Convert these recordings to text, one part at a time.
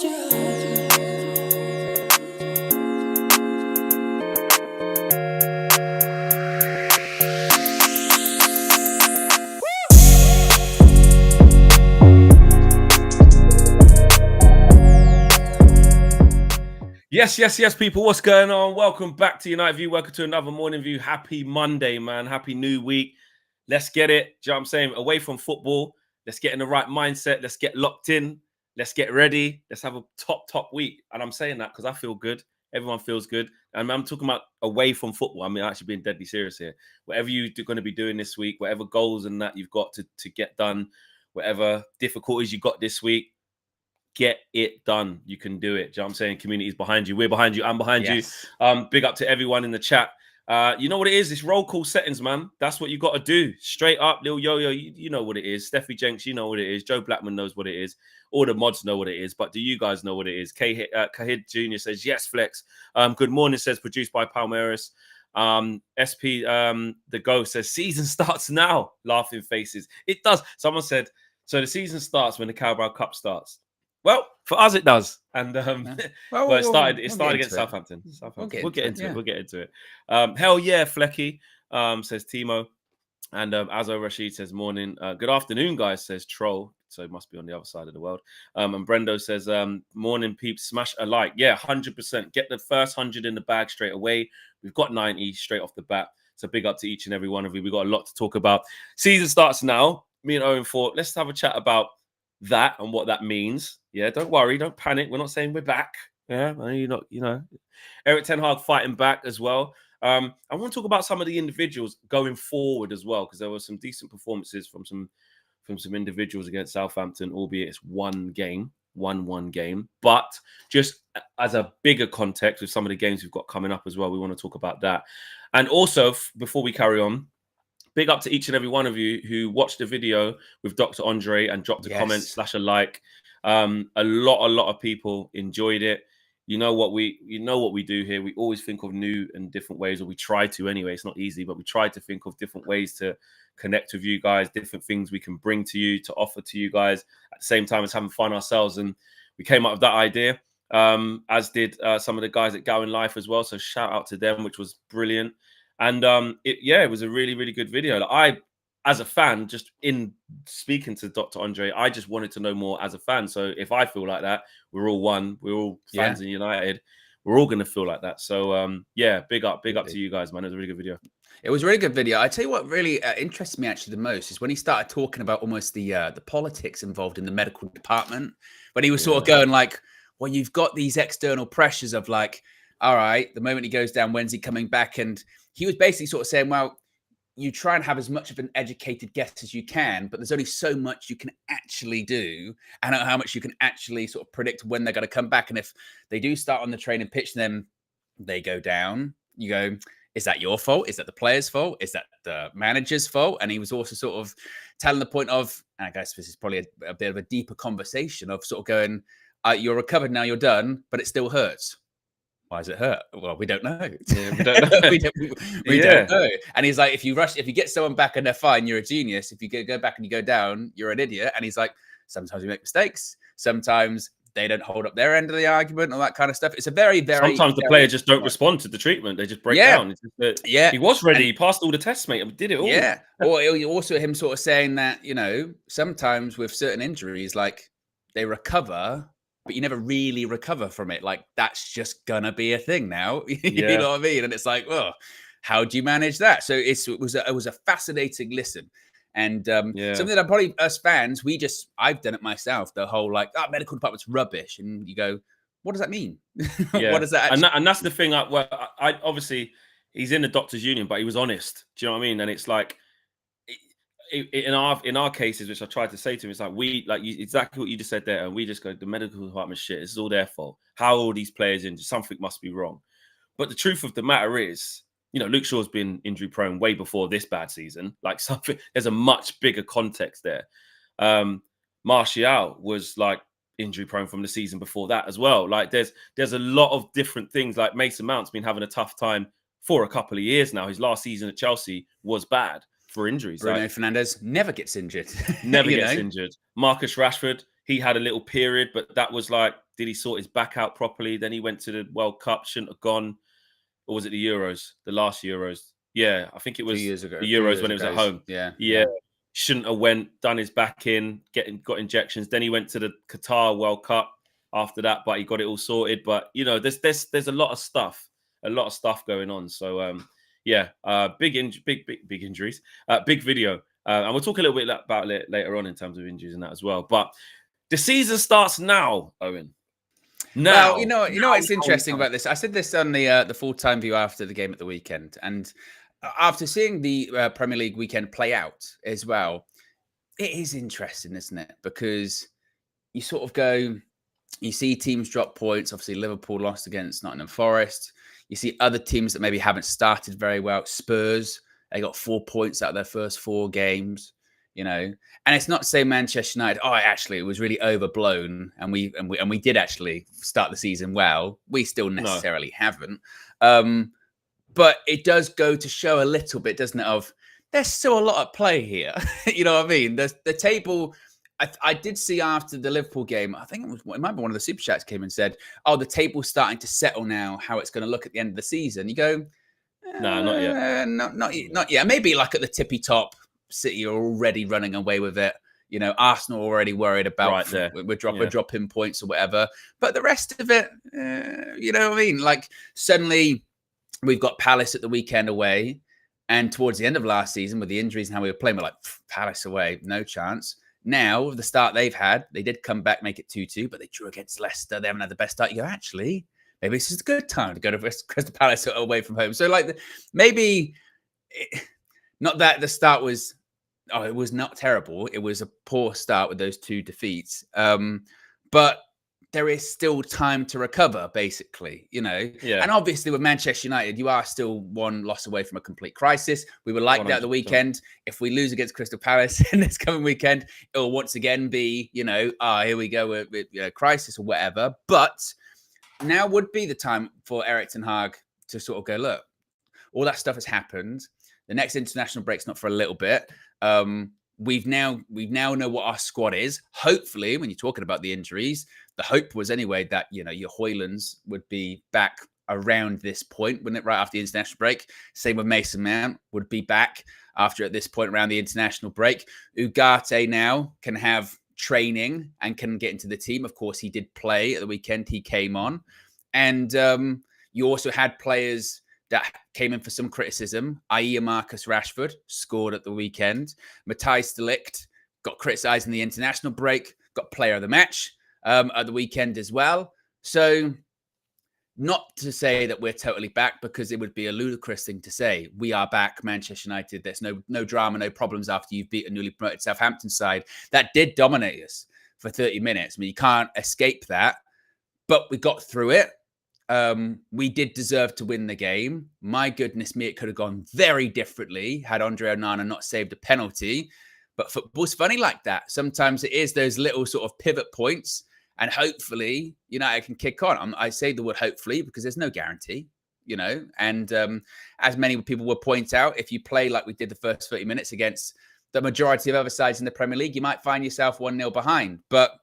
Yes, people. What's going on? Welcome back to United View. Welcome to another morning view. Happy Monday, man. Happy new week. Let's get it. Do you know what I'm saying? Away from football. Let's get in the right mindset. Let's get locked in. Let's get ready. Let's have a top week. And I'm saying that because I feel good. Everyone feels good. And I'm talking about away from football. I mean, I'm actually being deadly serious here. Whatever you're going to be doing this week, whatever goals and that you've got to get done, whatever difficulties you got this week, get it done. You can do it. Do you know what I'm saying? Community is behind you. We're behind you. I'm behind you. Big up to everyone in the chat. You know what it is? It's roll call settings, man. That's what you got to do. Straight up, Lil Yo-Yo, you know what it is. Steffi Jenks, you know what it is. Joe Blackman knows what it is. All the mods know what it is. But do you guys know what it is? Kahid Jr. says, yes, Flex. Good morning, says, produced by Palmeiras. SP, the Ghost says, season starts now. Laughing faces. It does. Someone said, so the season starts when the Carabao Cup starts. Well, for us it does, and it started against Southampton. We'll get into it. Hell yeah, Flecky, says Timo, and Azo Rashid says morning. Good afternoon, guys, says Troll. So it must be on the other side of the world. And Brendo says morning, peeps. Smash a like. Yeah, 100%. Get the first 100 in the bag straight away. We've got 90 straight off the bat. So big up to each and every one of you. We've got a lot to talk about. Season starts now. Me and Owen thought, let's have a chat about that and what that means. Yeah, don't worry, don't panic. We're not saying we're back. Yeah, you're not, Eric Ten Hag fighting back as well. I want to talk about some of the individuals going forward as well, because there were some decent performances from some individuals against Southampton, albeit it's one game. But just as a bigger context with some of the games we've got coming up as well, we want to talk about that. And also, before we carry on, big up to each and every one of you who watched the video with Dr. Andre and dropped a comment / a like. A lot of people enjoyed it. You know what we do here. We always think of new and different ways, or we try to anyway. It's not easy, but we try to think of different ways to connect with you guys, different things we can bring to you, to offer to you guys at the same time as having fun ourselves. And we came up with that idea, as did some of the guys at Gowan Life as well. So shout out to them, which was brilliant. And it was a really, really good video. As a fan, just in speaking to Dr. Andre, I just wanted to know more as a fan. So if I feel like that, we're all one. We're all fans of United. We're all going to feel like that. So, big up to you guys, man. It was a really good video. It was a really good video. I tell you what really interests me actually the most is when he started talking about almost the politics involved in the medical department. When he was sort of going like, well, you've got these external pressures of like, all right, the moment he goes down, when's he coming back? And he was basically sort of saying, well, you try and have as much of an educated guess as you can, but there's only so much you can actually do and how much you can actually sort of predict when they're going to come back. And if they do start on the training pitch, then they go down. You go, is that your fault? Is that the player's fault? Is that the manager's fault? And he was also sort of telling the point of, and I guess this is probably a bit of a deeper conversation of sort of going, you're recovered now, you're done, but it still hurts. Why does it hurt? Well, we don't know. Yeah, we don't know. we don't know. And he's like, if you get someone back and they're fine, you're a genius. If you go back and you go down, you're an idiot. And he's like, sometimes we make mistakes. Sometimes they don't hold up their end of the argument, all that kind of stuff. It's a very, very... Sometimes the player just don't respond to the treatment. They just break down. He was ready. He passed all the tests, mate. And did it all. Yeah. Or also him sort of saying that, sometimes with certain injuries, like they recover, but you never really recover from it. Like that's just gonna be a thing now. You know what I mean? And it's like, well, how do you manage that? So it was a fascinating listen. And something that probably us fans, I've done it myself. The whole like, medical department's rubbish. And you go, what does that mean? What does that actually... and that's the thing. I obviously he's in the doctor's union, but he was honest. Do you know what I mean? And it's like, in our cases, which I tried to say to him, it's like exactly what you just said there, and we just go, the medical department shit. This is all their fault. How are all these players injured? Something must be wrong. But the truth of the matter is, Luke Shaw's been injury prone way before this bad season. Like there's a much bigger context there. Martial was like injury prone from the season before that as well. Like there's a lot of different things. Like Mason Mount's been having a tough time for a couple of years now. His last season at Chelsea was bad for injuries. Bruno Fernandes never gets injured. Never gets injured. Marcus Rashford, he had a little period, but that was like, did he sort his back out properly? Then he went to the World Cup, shouldn't have gone. Or was it the Euros? The last Euros? Yeah, I think it was 2 years ago. the Euros when it was at home. Yeah. Shouldn't have went, done his back in, got injections. Then he went to the Qatar World Cup after that, but he got it all sorted. But you know, there's a lot of stuff going on. So big injuries, big video, and we'll talk a little bit about it later on in terms of injuries and that as well. But the season starts now, Owen. Now, you know what's interesting about this? I said this on the full-time view after the game at the weekend, and after seeing the Premier League weekend play out as well, it is interesting, isn't it? Because you sort of go, you see teams drop points. Obviously, Liverpool lost against Nottingham Forest. You see other teams that maybe haven't started very well. Spurs, they got 4 points out of their first 4 games. You know, and it's not to say Manchester United, actually, it was really overblown, and we did actually start the season well. We still necessarily haven't. But it does go to show a little bit, doesn't it, of there's still a lot at play here. You know what I mean? The table, I did see after the Liverpool game, I think it might be one of the Super Chats came and said, the table's starting to settle now, how it's going to look at the end of the season. You go, no, not yet. Not yet. Maybe like at the tippy top, City are already running away with it. You know, Arsenal already worried about we're dropping points or whatever. But the rest of it, you know what I mean? Like suddenly we've got Palace at the weekend away. And towards the end of last season with the injuries and how we were playing, we're like, Palace away, no chance. Now, with the start they've had, they did come back, make it 2-2, but they drew against Leicester. They haven't had the best start. You go, actually, maybe this is a good time to go to Crystal Palace away from home. So like maybe not that the start was, it was not terrible. It was a poor start with those 2 defeats. But there is still time to recover, basically, you know. Yeah. And obviously with Manchester United, you are still 1 loss away from a complete crisis. We were like 100%. That at the weekend. If we lose against Crystal Palace in this coming weekend, it will once again be, you know, here we go with crisis or whatever. But now would be the time for Erik ten Hag to sort of go, look, all that stuff has happened. The next international break's not for a little bit. We now know what our squad is. Hopefully, when you're talking about the injuries, the hope was anyway that, you know, your Højlunds would be back around this point, wouldn't it? Right after the international break. Same with Mason Mount would be back after at this point around the international break. Ugarte now can have training and can get into the team. Of course, he did play at the weekend. He came on. And you also had players that came in for some criticism, i.e. Marcus Rashford, scored at the weekend. Matthijs de Ligt got criticised in the international break, got player of the match at the weekend as well. So not to say that we're totally back, because it would be a ludicrous thing to say. We are back, Manchester United. There's no drama, no problems after you've beaten a newly promoted Southampton side. That did dominate us for 30 minutes. I mean, you can't escape that, but we got through it. We did deserve to win the game. My goodness me, it could have gone very differently had Andre Onana not saved a penalty. But football's funny like that. Sometimes it is those little sort of pivot points, and hopefully United can kick on. I say the word hopefully because there's no guarantee, you know. And as many people will point out, if you play like we did the first 30 minutes against the majority of other sides in the Premier League, you might find yourself 1-0 behind. But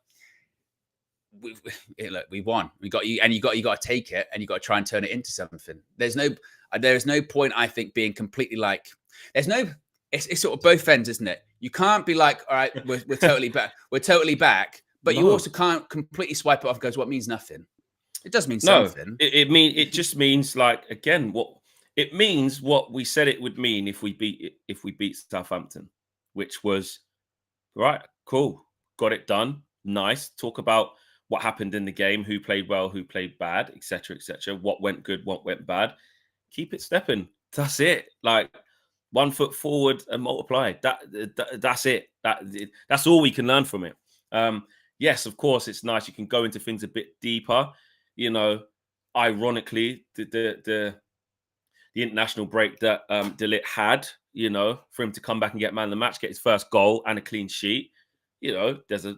we won. We got you, and you got to take it, and you got to try and turn it into something. There's no point, I think, being completely like. It's sort of both ends, isn't it? You can't be like, all right, we're totally back. We're totally back, but you also can't completely swipe it off because what means nothing. It does mean something. It just means, like, again, what it means, what we said it would mean if we beat Southampton, which was right, cool, got it done, nice. Talk about what happened in the game, who played well, who played bad, etc., etc. What went good, what went bad. Keep it stepping. That's it. Like, 1 foot forward and multiply. That's it. That's all we can learn from it. Yes, of course, it's nice. You can go into things a bit deeper. You know, ironically, the international break that De Ligt had, you know, for him to come back and get man of the match, get his first goal and a clean sheet. You know, there's a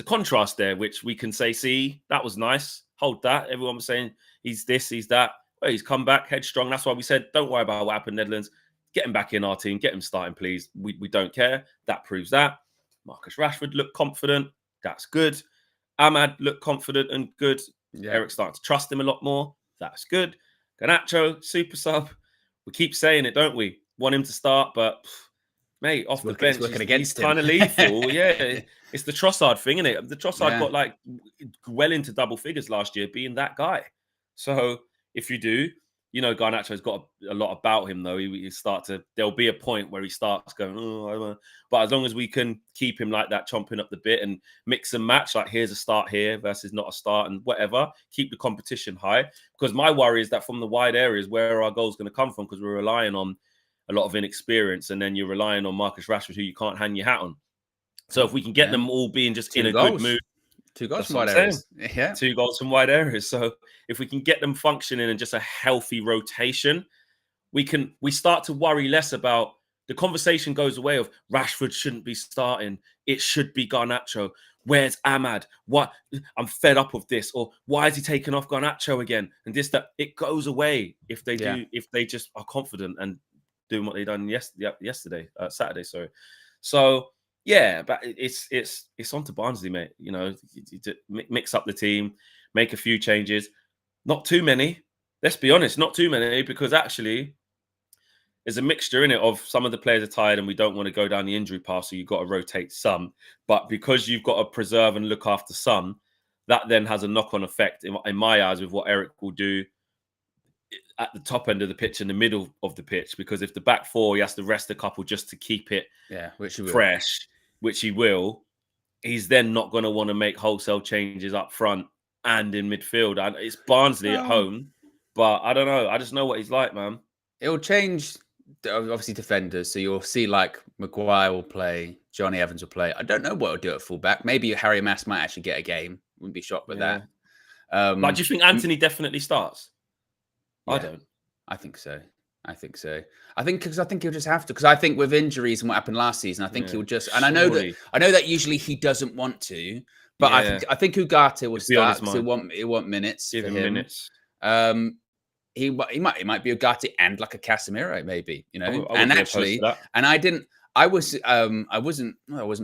contrast there, which we can say, see, that was nice. Hold that. Everyone was saying he's this, he's that. Well, he's come back headstrong. That's why we said, don't worry about what happened, Netherlands. Get him back in our team. Get him starting, please. We don't care. That proves that. Marcus Rashford looked confident. That's good. Ahmad looked confident and good. Yeah. Eric started to trust him a lot more. That's good. Garnacho, super sub. We keep saying it, don't we? Want him to start, but mate, off the bench, he's kind of lethal. Yeah, it's the Trossard thing, isn't it? The Trossard got like well into double figures last year, being that guy. So if you do, you know, Garnacho's got a lot about him, though. There'll be a point where he starts going, oh, but as long as we can keep him like that, chomping up the bit and mix and match, like here's a start here versus not a start and whatever, keep the competition high. Because my worry is that from the wide areas, where are our goals going to come from? Because we're relying on a lot of inexperience, and then you're relying on Marcus Rashford, who you can't hang your hat on. So if we can get them all being just in a good mood. 2 goals from wide areas. Yeah. 2 goals from wide areas. So if we can get them functioning and just a healthy rotation, we start to worry less about the conversation goes away of Rashford shouldn't be starting. It should be Garnacho. Where's Ahmad? What? I'm fed up of this. Or why is he taking off Garnacho again? And that. It goes away if they do, if they just are confident and doing what they done Saturday. Sorry. So yeah, but it's on to Barnsley, mate. You know, mix up the team, make a few changes. Not too many. Let's be honest, not too many, because actually there's a mixture in it of some of the players are tired and we don't want to go down the injury path, so you've got to rotate some. But because you've got to preserve and look after some, that then has a knock-on effect in my eyes with what Eric will do at the top end of the pitch and the middle of the pitch. Because if the back four, he has to rest a couple just to keep it fresh, which he will, he's then not going to want to make wholesale changes up front and in midfield. And it's Barnsley at home, but I don't know. I just know what he's like, man. It'll change, obviously, defenders. So you'll see like Maguire will play, Johnny Evans will play. I don't know what he'll do at fullback. Maybe Harry Mass might actually get a game. Wouldn't be shocked with that. But do you think Anthony definitely starts? Yeah, I don't. I think so. I think he'll just have to, because I think with injuries and what happened last season, I think he'll just. And I know that usually he doesn't want to, but I think Ugarte will start. He'll want minutes. Give him minutes. He might be Ugarte and like a Casemiro, maybe, you know. I wasn't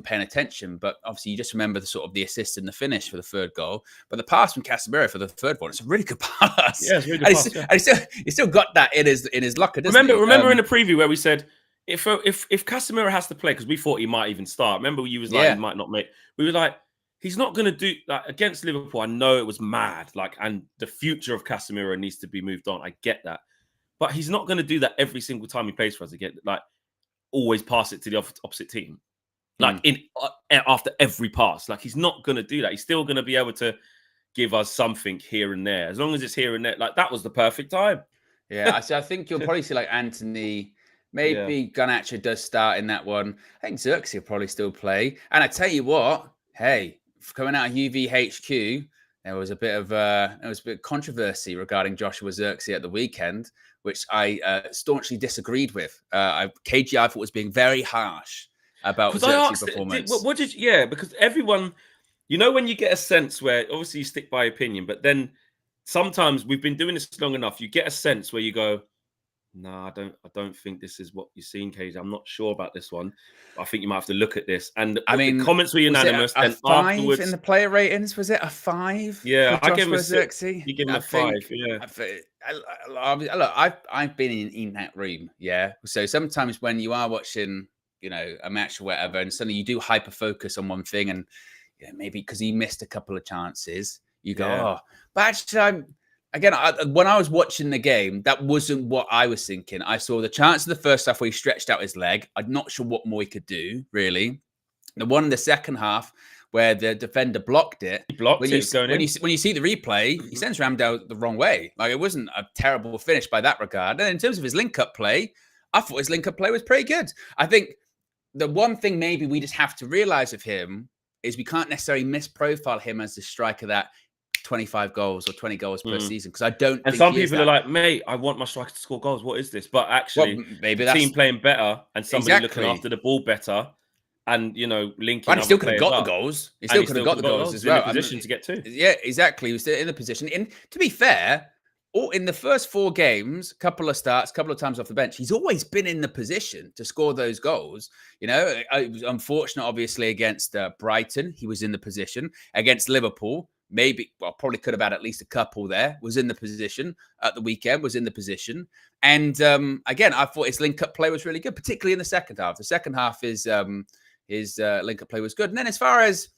paying attention, but obviously you just remember the sort of the assist and the finish for the third goal. But the pass from Casemiro for the third one, it's a really good pass. Yeah, it's a really good pass. And he still got that in his locker. Remember in the preview where we said if Casemiro has to play, because we thought he might even start. Remember, you was like he might not make. We were like, he's not going to do like against Liverpool. I know it was mad, like, and the future of Casemiro needs to be moved on. I get that, but he's not going to do that every single time he plays for us again. Like, always pass it to the opposite team, like after every pass. Like, he's not going to do that. He's still going to be able to give us something here and there, as long as it's here and there. Like, that was the perfect time. Yeah, I think you'll probably see like Anthony. Maybe Garnacho does start in that one. I think Zirkzee will probably still play. And I tell you what, hey, coming out of UVHQ, there was a bit of controversy regarding Joshua Zirkzee at the weekend, which I staunchly disagreed with. KG, I thought, was being very harsh about Zirkzee's performance. Because everyone, you know, when you get a sense where obviously you stick by opinion, but then sometimes we've been doing this long enough, you get a sense where you go, no, I don't think this is what you're seeing, KJ. I'm not sure about this one. I think you might have to look at this. And the comments were unanimous. A 5 in the player ratings? Was it a 5? Yeah, I give him a Zirkzee. You give him a 5. Yeah. Look, I've been in that room. Yeah. So sometimes when you are watching, you know, a match or whatever, and suddenly you do hyper focus on one thing, and maybe because he missed a couple of chances, you go, oh, but actually, when I was watching the game, that wasn't what I was thinking. I saw the chance in the first half where he stretched out his leg. I'm not sure what more he could do, really. The one in the second half where the defender blocked it. When you see the replay, he sends Ramsdale the wrong way. Like, it wasn't a terrible finish by that regard. And in terms of his link-up play, I thought his link-up play was pretty good. I think the one thing maybe we just have to realise of him is we can't necessarily misprofile him as the striker that 25 goals or 20 goals per season, because I don't think some people are like, mate, I want my striker to score goals. What is this? But actually, maybe the team playing better and somebody looking after the ball better and, you know, linking. And he still could have got the goals. He still could have got the goals as well. In a position to get 2. Yeah, exactly. He was in the position. And to be fair, in the first 4 games, a couple of starts, a couple of times off the bench, he's always been in the position to score those goals. You know, it was unfortunate, obviously, against Brighton. He was in the position. Against Liverpool, probably could have had at least a couple there. Was in the position at the weekend, was in the position. And again, I thought his link-up play was really good, particularly in the second half. The second half, his link-up play was good. And then as far as,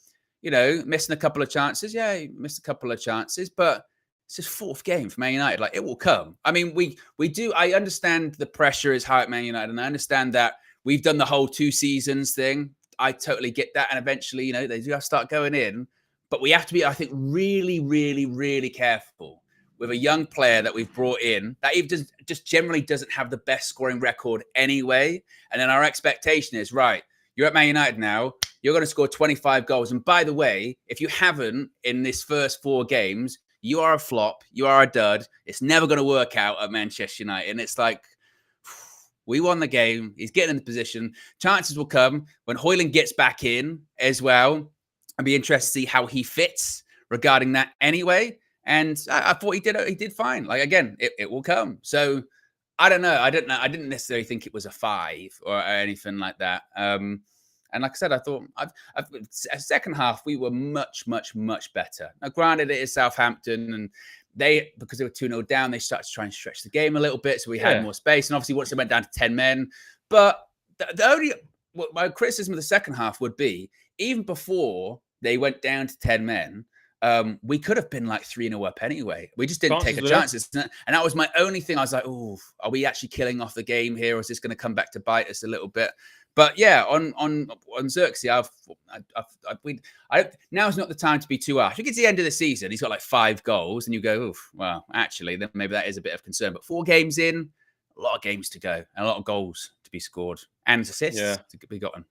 you know, missing a couple of chances, he missed a couple of chances, but it's his 4th game for Man United. Like, it will come. I mean, we do. I understand the pressure is high at Man United, and I understand that we've done the whole 2 seasons thing. I totally get that. And eventually, you know, they do have to start going in. But we have to be, I think, really, really, really careful with a young player that we've brought in that even just generally doesn't have the best scoring record anyway. And then our expectation is, right, you're at Man United now. You're going to score 25 goals. And by the way, if you haven't in this first 4 games, you are a flop. You are a dud. It's never going to work out at Manchester United. And it's like, we won the game. He's getting in the position. Chances will come when Højlund gets back in as well. I'd be interested to see how he fits regarding that anyway. And I thought he did fine. Like, again, it will come. So I don't know. I didn't necessarily think it was a 5 or anything like that. And like I said, I thought second half, we were much, much, much better. Now, granted, it is Southampton, and because they were 2-0 down, they started to try and stretch the game a little bit, so we had more space. And obviously, once they went down to 10 men. But my criticism of the second half would be, even before they went down to 10 men, we could have been like 3-0 up anyway. We just didn't take a chance. And that was my only thing. I was like, oh, are we actually killing off the game here? Or is this going to come back to bite us a little bit? But yeah, on Zirkzee, now's not the time to be too harsh. I think it's the end of the season. He's got like 5 goals, and you go, oof, well, actually, then maybe that is a bit of concern. But 4 games in, a lot of games to go, and a lot of goals to be scored, and assists to be gotten.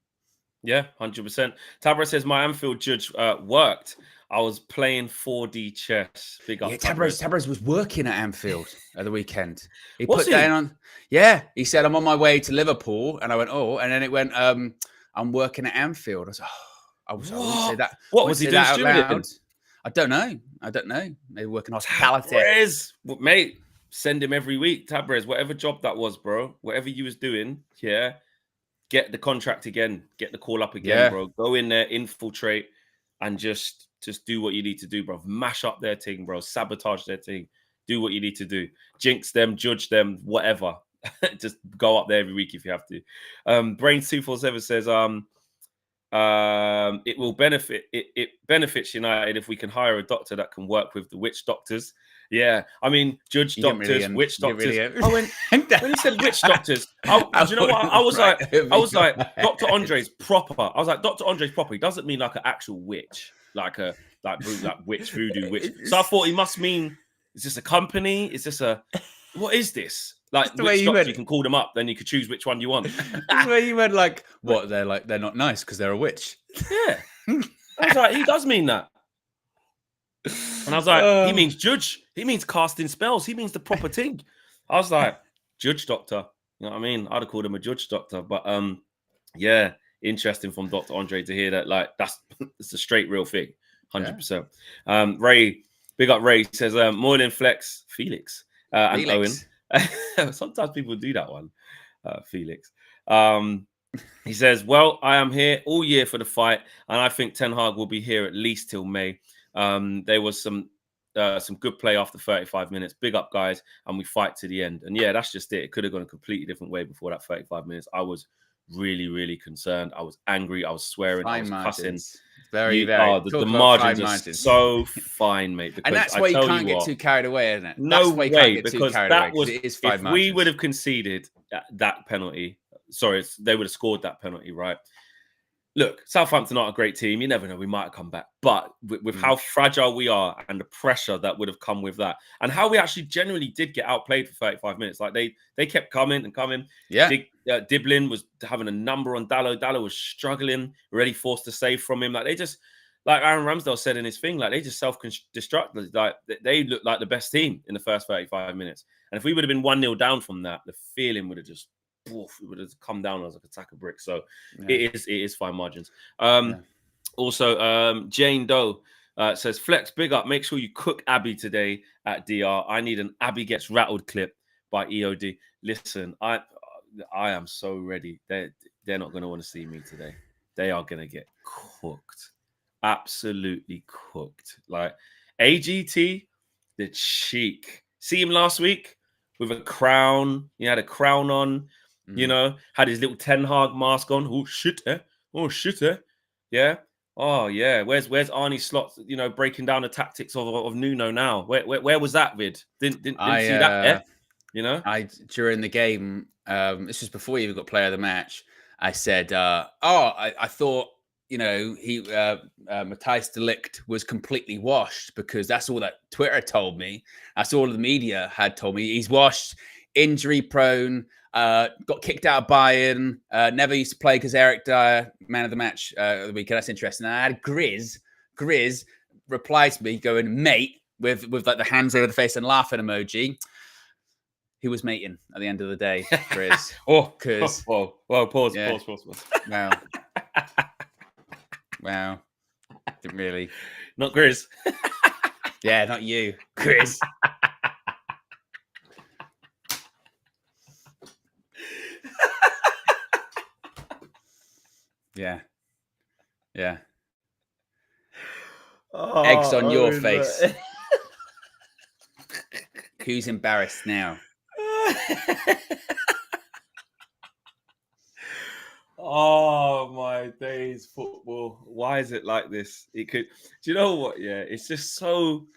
Yeah, 100%. Tabra says, my Anfield judge worked. I was playing 4D chess. Big up. Tabras was working at Anfield at the weekend. He put down on. Yeah, he said, I'm on my way to Liverpool, and I went, oh, and then it went, I'm working at Anfield. I was, I wouldn't say that. What was he doing? I don't know. Maybe working hospitality. Well, mate, send him every week. Tabrez, whatever job that was, bro. Whatever you was doing, get the contract again. Get the call up again, bro. Go in there, infiltrate, and just do what you need to do, bro. Mash up their thing, bro. Sabotage their thing. Do what you need to do. Jinx them, judge them, whatever. Just go up there every week if you have to. Brain247 says, it will benefit. It benefits United if we can hire a doctor that can work with the witch doctors. Yeah, I mean, judge doctors, witch doctors. When he said witch doctors, do you know what? I was like, Dr. Andre's proper. I was like, Dr. Andre's proper. He doesn't mean like an actual witch, like witch, voodoo witch. So I thought he must mean, is this a company? Is this what is this? Like, the way you can call them up, then you could choose which one you want. That's where you went like, what? They're not nice because they're a witch. Yeah. I was like, he does mean that. And I was like, he means judge. He means casting spells. He means the proper thing. I was like, judge doctor. You know what I mean? I'd have called him a judge doctor. But yeah, interesting from Dr. Andre to hear that. Like, it's a straight real thing. 100%. Ray, big up Ray, says, morning flex, Felix. And Owen. Sometimes people do that one, Felix. He says, well, I am here all year for the fight, and I think Ten Hag will be here at least till May. There was some good play after 35 minutes. Big up, guys, and we fight to the end. And yeah, that's just it. It could have gone a completely different way before that 35 minutes. I was really, really concerned. I was angry. I was swearing. I was cussing. Very. The margins are so fine, mate. And that's why you can't get too carried away, isn't it? No way, because that was, if we would have conceded that penalty, they would have scored that penalty, right? Look, Southampton aren't a great team. You never know. We might have come back. But with how fragile we are and the pressure that would have come with that, and how we actually generally did get outplayed for 35 minutes. Like, they kept coming and coming. Yeah. Diblin was having a number on Dalot. Dalot was struggling, already forced to save from him. Like, they just, like Aaron Ramsdale said in his thing, like, they just self-destructed. Like, they looked like the best team in the first 35 minutes. And if we would have been 1-0 down from that, the feeling would have just, it would have come down as like a sack of bricks. So it is fine margins. Also, Jane Doe Says Flex, big up. Make sure you cook Abby today at DR. I need an Abby gets rattled clip by EOD. Listen, I am so ready. They're not going to want to see me today. They are going to get cooked, absolutely cooked. Like AGT, the cheek. See him last week with a crown. He had a crown on. You know, had his little Ten Hag mask on. Oh shit, eh? Oh shit, eh? Yeah. Oh yeah. Where's Arnie Slot? You know, breaking down the tactics of Nuno now. Where was that vid? Didn't see that. Eh? You know, during the game. This was before you even got player of the match. I said, I thought, you know, Matthijs de Ligt was completely washed because that's all that Twitter told me. That's all the media had told me. He's washed, injury prone. Got kicked out of Bayern, never used to play because Eric Dyer, man of the match of the weekend. That's interesting. And I had Grizz replies to me going, mate, with like the hands over the face and laughing emoji. He was mating at the end of the day, Grizz. Because pause. Wow. Didn't really. Not Grizz. Yeah, not you, Grizz. Yeah. Eggs on your face. Who's embarrassed now? Oh my days, football. Why is it like this? It could. Do you know what? Yeah, it's just so.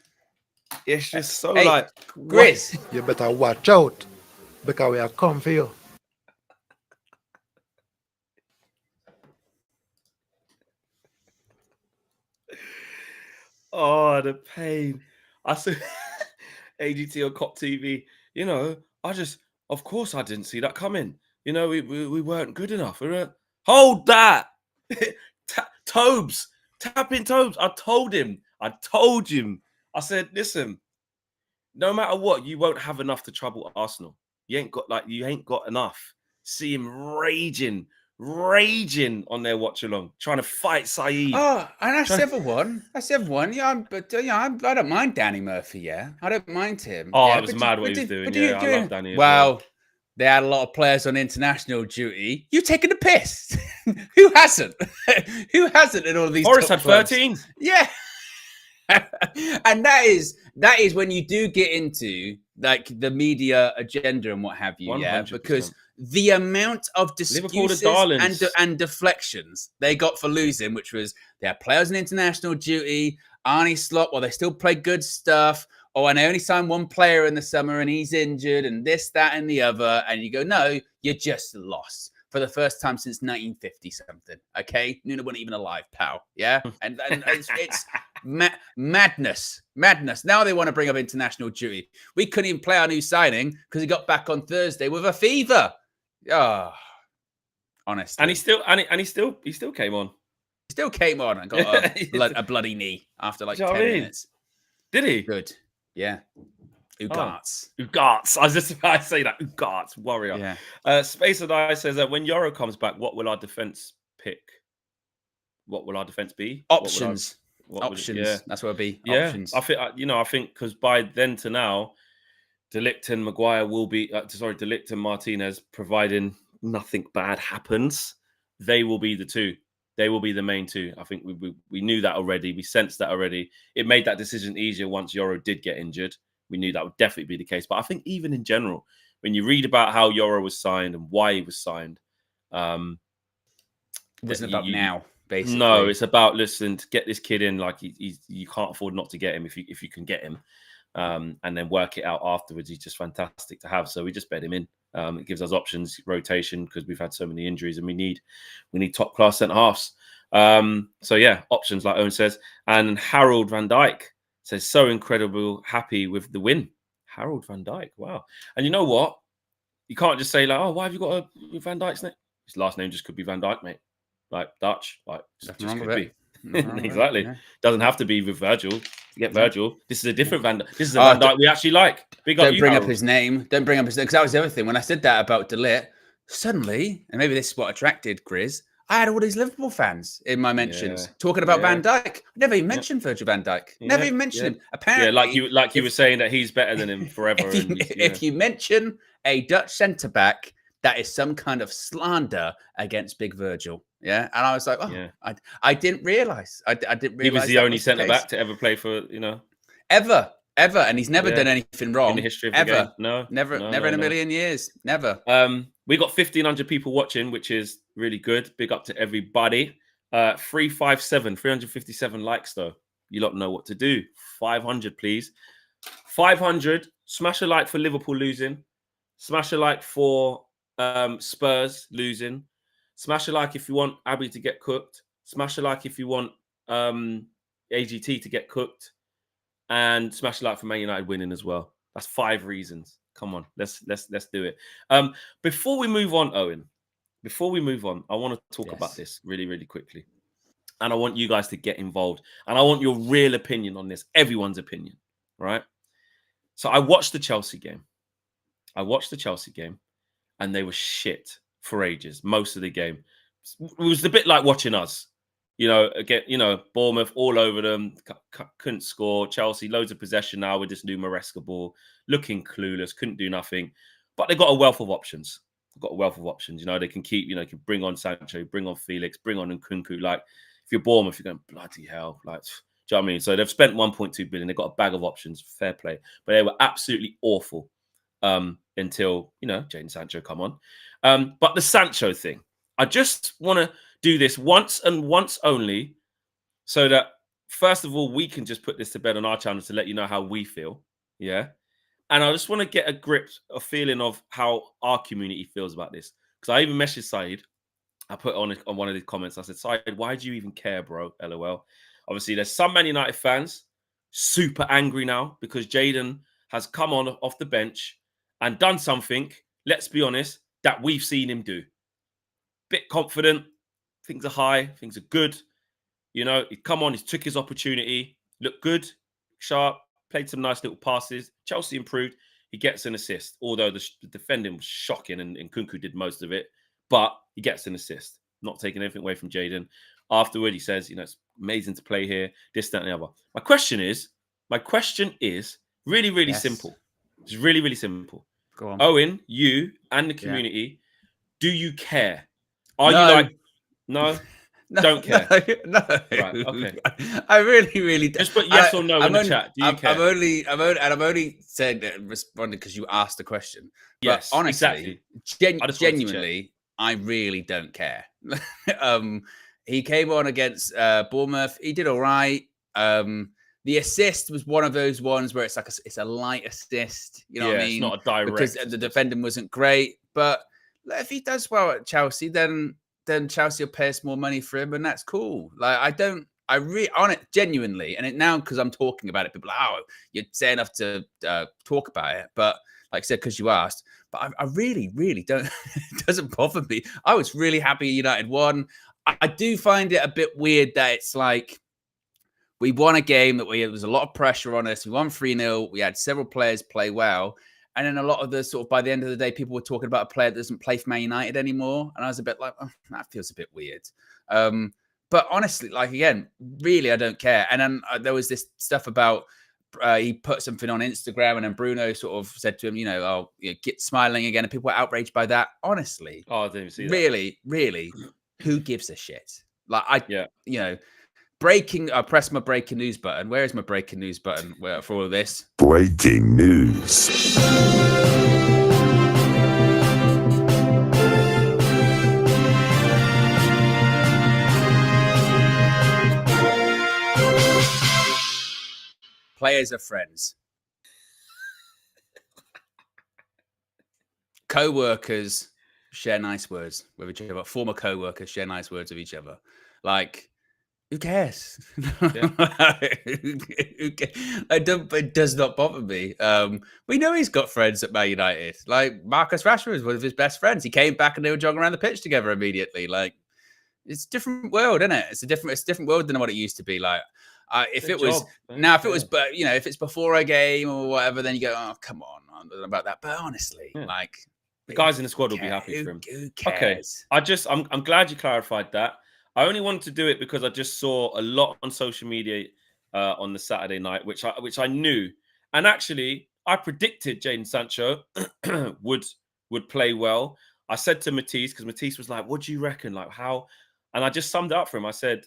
It's just so like Grizz. What? You better watch out because we are come for you. Oh, the pain. I saw AGT on Cop TV. You know, of course, I didn't see that coming. You know, we weren't good enough. Hold that. Tobes. Tap in Tobes. I told him. I said, listen, no matter what, you won't have enough to trouble Arsenal. You ain't got enough. See him raging on their watch along, trying to fight Saeed. Oh, and that's everyone. Yeah, but I don't mind Danny Murphy. Yeah, I don't mind him. Oh, yeah, it was mad what he was doing. Yeah, I love Danny. Well, they had a lot of players on international duty. You taking the piss? Who hasn't? Who hasn't in all of these? Forest had 13. Yeah, and that is when you do get into like the media agenda and what have you. 100%. Yeah, because the amount of excuses and deflections they got for losing, which was they had players on international duty, Arnie Slot, well, they still play good stuff. Oh, and they only signed one player in the summer and he's injured and this, that, and the other. And you go, no, you just lost for the first time since 1950 something. Okay. Nuno wasn't even alive, pal. Yeah. And it's madness. Now they want to bring up international duty. We couldn't even play our new signing because he got back on Thursday with a fever. Oh, honestly. And he still came on. He still came on and got a bloody knee after like 10 minutes. Did he? Good. Yeah. Ugarts. I was just about to say that. Ugarts, warrior. Yeah. Space and I says that when Euro comes back, what will our defense pick? What will our defense be? Options. Options. Yeah. That's what it'll be. Yeah. Options. I think because by then to now, De Ligt and Maguire will be, De Ligt and Martinez, providing nothing bad happens, they will be the two. They will be the main two. I think we knew that already. We sensed that already. It made that decision easier once Euro did get injured. We knew that would definitely be the case. But I think even in general, when you read about how Euro was signed and why he was signed, it wasn't about now, basically. No, it's about, listen, to get this kid in, like you can't afford not to get him if you can get him. And then work it out afterwards. He's just fantastic to have. So we just bet him in. It gives us options, rotation, because we've had so many injuries and we need top class centre halves. So yeah, options like Owen says. And Harold Van Dijk says, so incredible, happy with the win. Harold Van Dijk, wow. And you know what? You can't just say like, oh, why have you got a Van Dijk's name? His last name just could be Van Dijk, mate. Like Dutch, like just could be. Exactly. Yeah. Doesn't have to be with Virgil. You get Virgil. This is a different Van Dijk. This is a Van Dijk we actually like. Don't bring up his name. Don't bring up his name. Because that was the other thing. When I said that about De Ligt, suddenly, and maybe this is what attracted Grizz, I had all these Liverpool fans in my mentions talking about Van Dijk. I never even mentioned Virgil van Dijk. Never even mentioned him. Apparently, like you were saying that he's better than him forever. If you mention a Dutch centre back, that is some kind of slander against Big Virgil. Yeah, and I was like, I didn't realise. I didn't realise he was the only centre back to ever play for ever, and he's never done anything wrong in the history of the game. Never in a million years. Never. We got 1,500 people watching, which is really good. Big up to everybody. 357 likes though. You lot know what to do. 500, please. 500. Smash a like for Liverpool losing. Smash a like for Spurs losing. Smash a like if you want Abby to get cooked. Smash a like if you want AGT to get cooked. And smash a like for Man United winning as well. That's 5 reasons. Come on, let's do it. Before we move on, Owen, I want to talk about this really, really quickly. And I want you guys to get involved. And I want your real opinion on this, everyone's opinion, right? So I watched the Chelsea game. And they were shit for ages, most of the game. It was a bit like watching us. Again, Bournemouth all over them, couldn't score. Chelsea, loads of possession now with this new Maresca ball, looking clueless, couldn't do nothing. But they got a wealth of options. They can keep, can bring on Sancho, bring on Felix, bring on Nkunku. Like, if you're Bournemouth, you're going, bloody hell. Like, do you know what I mean? So they've spent 1.2 billion. They've got a bag of options, fair play. But they were absolutely awful until, Jadon Sancho come on. But the Sancho thing, I just want to do this once and once only so that, first of all, we can just put this to bed on our channel to let you know how we feel. Yeah. And I just want to get a feeling of how our community feels about this. Because I even messaged Saeed. I put on one of the comments. I said, Saeed, why do you even care, bro? LOL. Obviously, there's some Man United fans super angry now because Jadon has come on off the bench and done something, let's be honest, that we've seen him do. Bit confident. Things are high. Things are good. He come on. He took his opportunity. Looked good. Sharp. Played some nice little passes. Chelsea improved. He gets an assist. Although the defending was shocking and Nkunku did most of it. But he gets an assist. Not taking anything away from Jadon. Afterward, he says, it's amazing to play here. This, that, and the other. My question is really, really simple. It's really, really simple. Go on. Owen, you and the community, do you care? Are you like... No, don't care. No. Right, okay. I really, really just put yes or no in the chat. Do you care? I'm only saying responding because you asked the question. Yes, but honestly, exactly. Genuinely, I really don't care. He came on against Bournemouth. He did all right. The assist was one of those ones where it's like it's a light assist. You know what I mean? It's not a direct because the defending wasn't great. But if he does well at Chelsea, then Chelsea will pay us more money for him, and that's cool. Like, I really, on it, genuinely, and now because I'm talking about it, people are like, oh, you're saying enough to talk about it. But like I said, because you asked, but I really, really don't, it doesn't bother me. I was really happy United won. I do find it a bit weird that it's like, we won a game that there was a lot of pressure on us. We won 3-0. We had several players play well. And then a lot of the sort of, by the end of the day, people were talking about a player that doesn't play for Man United anymore. And I was a bit like, oh, that feels a bit weird. But honestly, like, again, really, I don't care. And then there was this stuff about he put something on Instagram and then Bruno sort of said to him, get smiling again. And people were outraged by that. Honestly. Oh, I didn't see that. Really, really, who gives a shit? Like, I press my breaking news button. Where is my breaking news button for all of this? Breaking news. Players are friends. Co-workers share nice words with each other. Former co-workers share nice words with each other. Like, who cares? Yeah. It does not bother me. We know he's got friends at Man United. Like, Marcus Rashford is one of his best friends. He came back and they were jogging around the pitch together immediately. Like, it's a different world, isn't it? It's a different world than what it used to be. Like, if it was, if it's before a game or whatever, then you go, oh, come on, about that. But honestly, like, The guys in the squad will be happy for him. Who Okay, cares? I'm glad you clarified that. I only wanted to do it because I just saw a lot on social media on the Saturday night, which I knew, and actually I predicted Jadon Sancho would play well. I said to Matisse, because Matisse was like, "What do you reckon? Like how?" And I just summed it up for him. I said,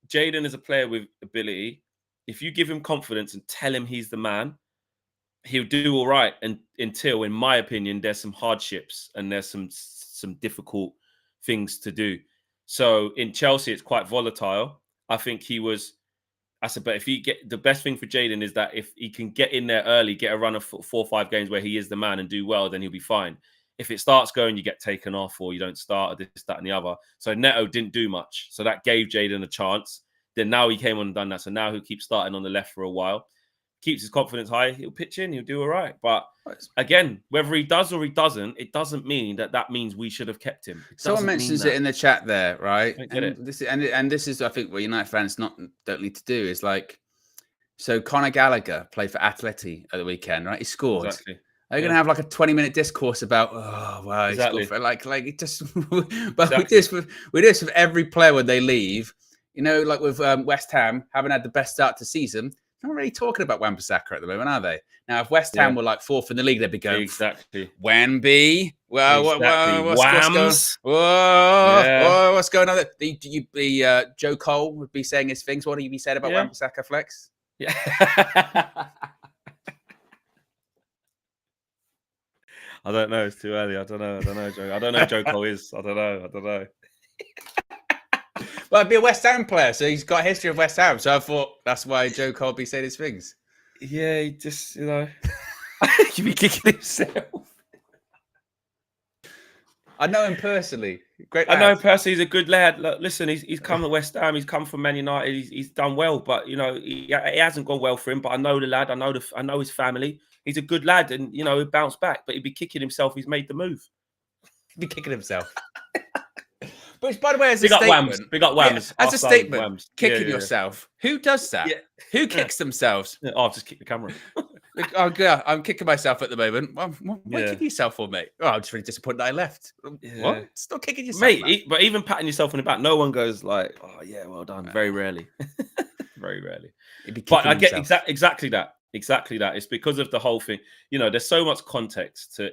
"Jadon is a player with ability. If you give him confidence and tell him he's the man, he'll do all right." And until, in my opinion, there's some hardships and there's some difficult things to do. So in Chelsea, it's quite volatile. I think I said, but if he get the best thing for Jadon is that if he can get in there early, get a run of 4 or 5 games where he is the man and do well, then he'll be fine. If it starts going, you get taken off or you don't start or this, that, and the other. So Neto didn't do much. So that gave Jadon a chance. Then now he came on and done that. So now he'll keep starting on the left for a while. Keeps his confidence high, he'll pitch in, he'll do all right. But again, whether he does or he doesn't, it doesn't mean that means we should have kept him. Someone mentions it in the chat there, right? I get it. This is, I think, what United fans don't need to do is like, so Conor Gallagher played for Atleti at the weekend, right? He scored. Exactly. Are you going to have like a 20-minute discourse about, oh, wow, Exactly. he scored for, like it just, but Exactly. we do this with every player when they leave, you know, like with West Ham, haven't had the best start to season. They're not really talking about Wan-Bissaka at the moment, are they? Now, if West Ham were like 4th in the league, they'd be going, exactly. Wemby. Well, Exactly. what's going on there? Joe Cole would be saying his things. What do you be said about Wan-Bissaka flex? Yeah. I don't know. It's too early. I don't know, Joe. I don't know who Joe Cole is. I don't know. Well, I'd be a West Ham player, so he's got a history of West Ham. So I thought that's why Joe Cole be saying his things. Yeah, he just, you know, he'd be kicking himself. I know him personally. Great lad. I know him personally. He's a good lad. Look, listen, he's come to West Ham. He's come from Man United. He's done well, but you know, he hasn't gone well for him. But I know the lad. I know his family. He's a good lad, and you know, he'll bounce back. But he'd be kicking himself. He's made the move. He'd be kicking himself. Which, by the way, as big a up statement, Whams. Big up Whams. As a statement, Whams. kicking yourself. Who does that? Yeah. Who kicks themselves? Oh, I've just kicked the camera. Oh, yeah, I'm kicking myself at the moment. What are you kicking yourself for, mate? Oh, I'm just really disappointed that I left. Yeah. What? Stop kicking yourself, mate. But even patting yourself on the back, no one goes like, "Oh yeah, well done." Very rarely. Very rarely. But I get exactly that. Exactly that. It's because of the whole thing. You know, there's so much context to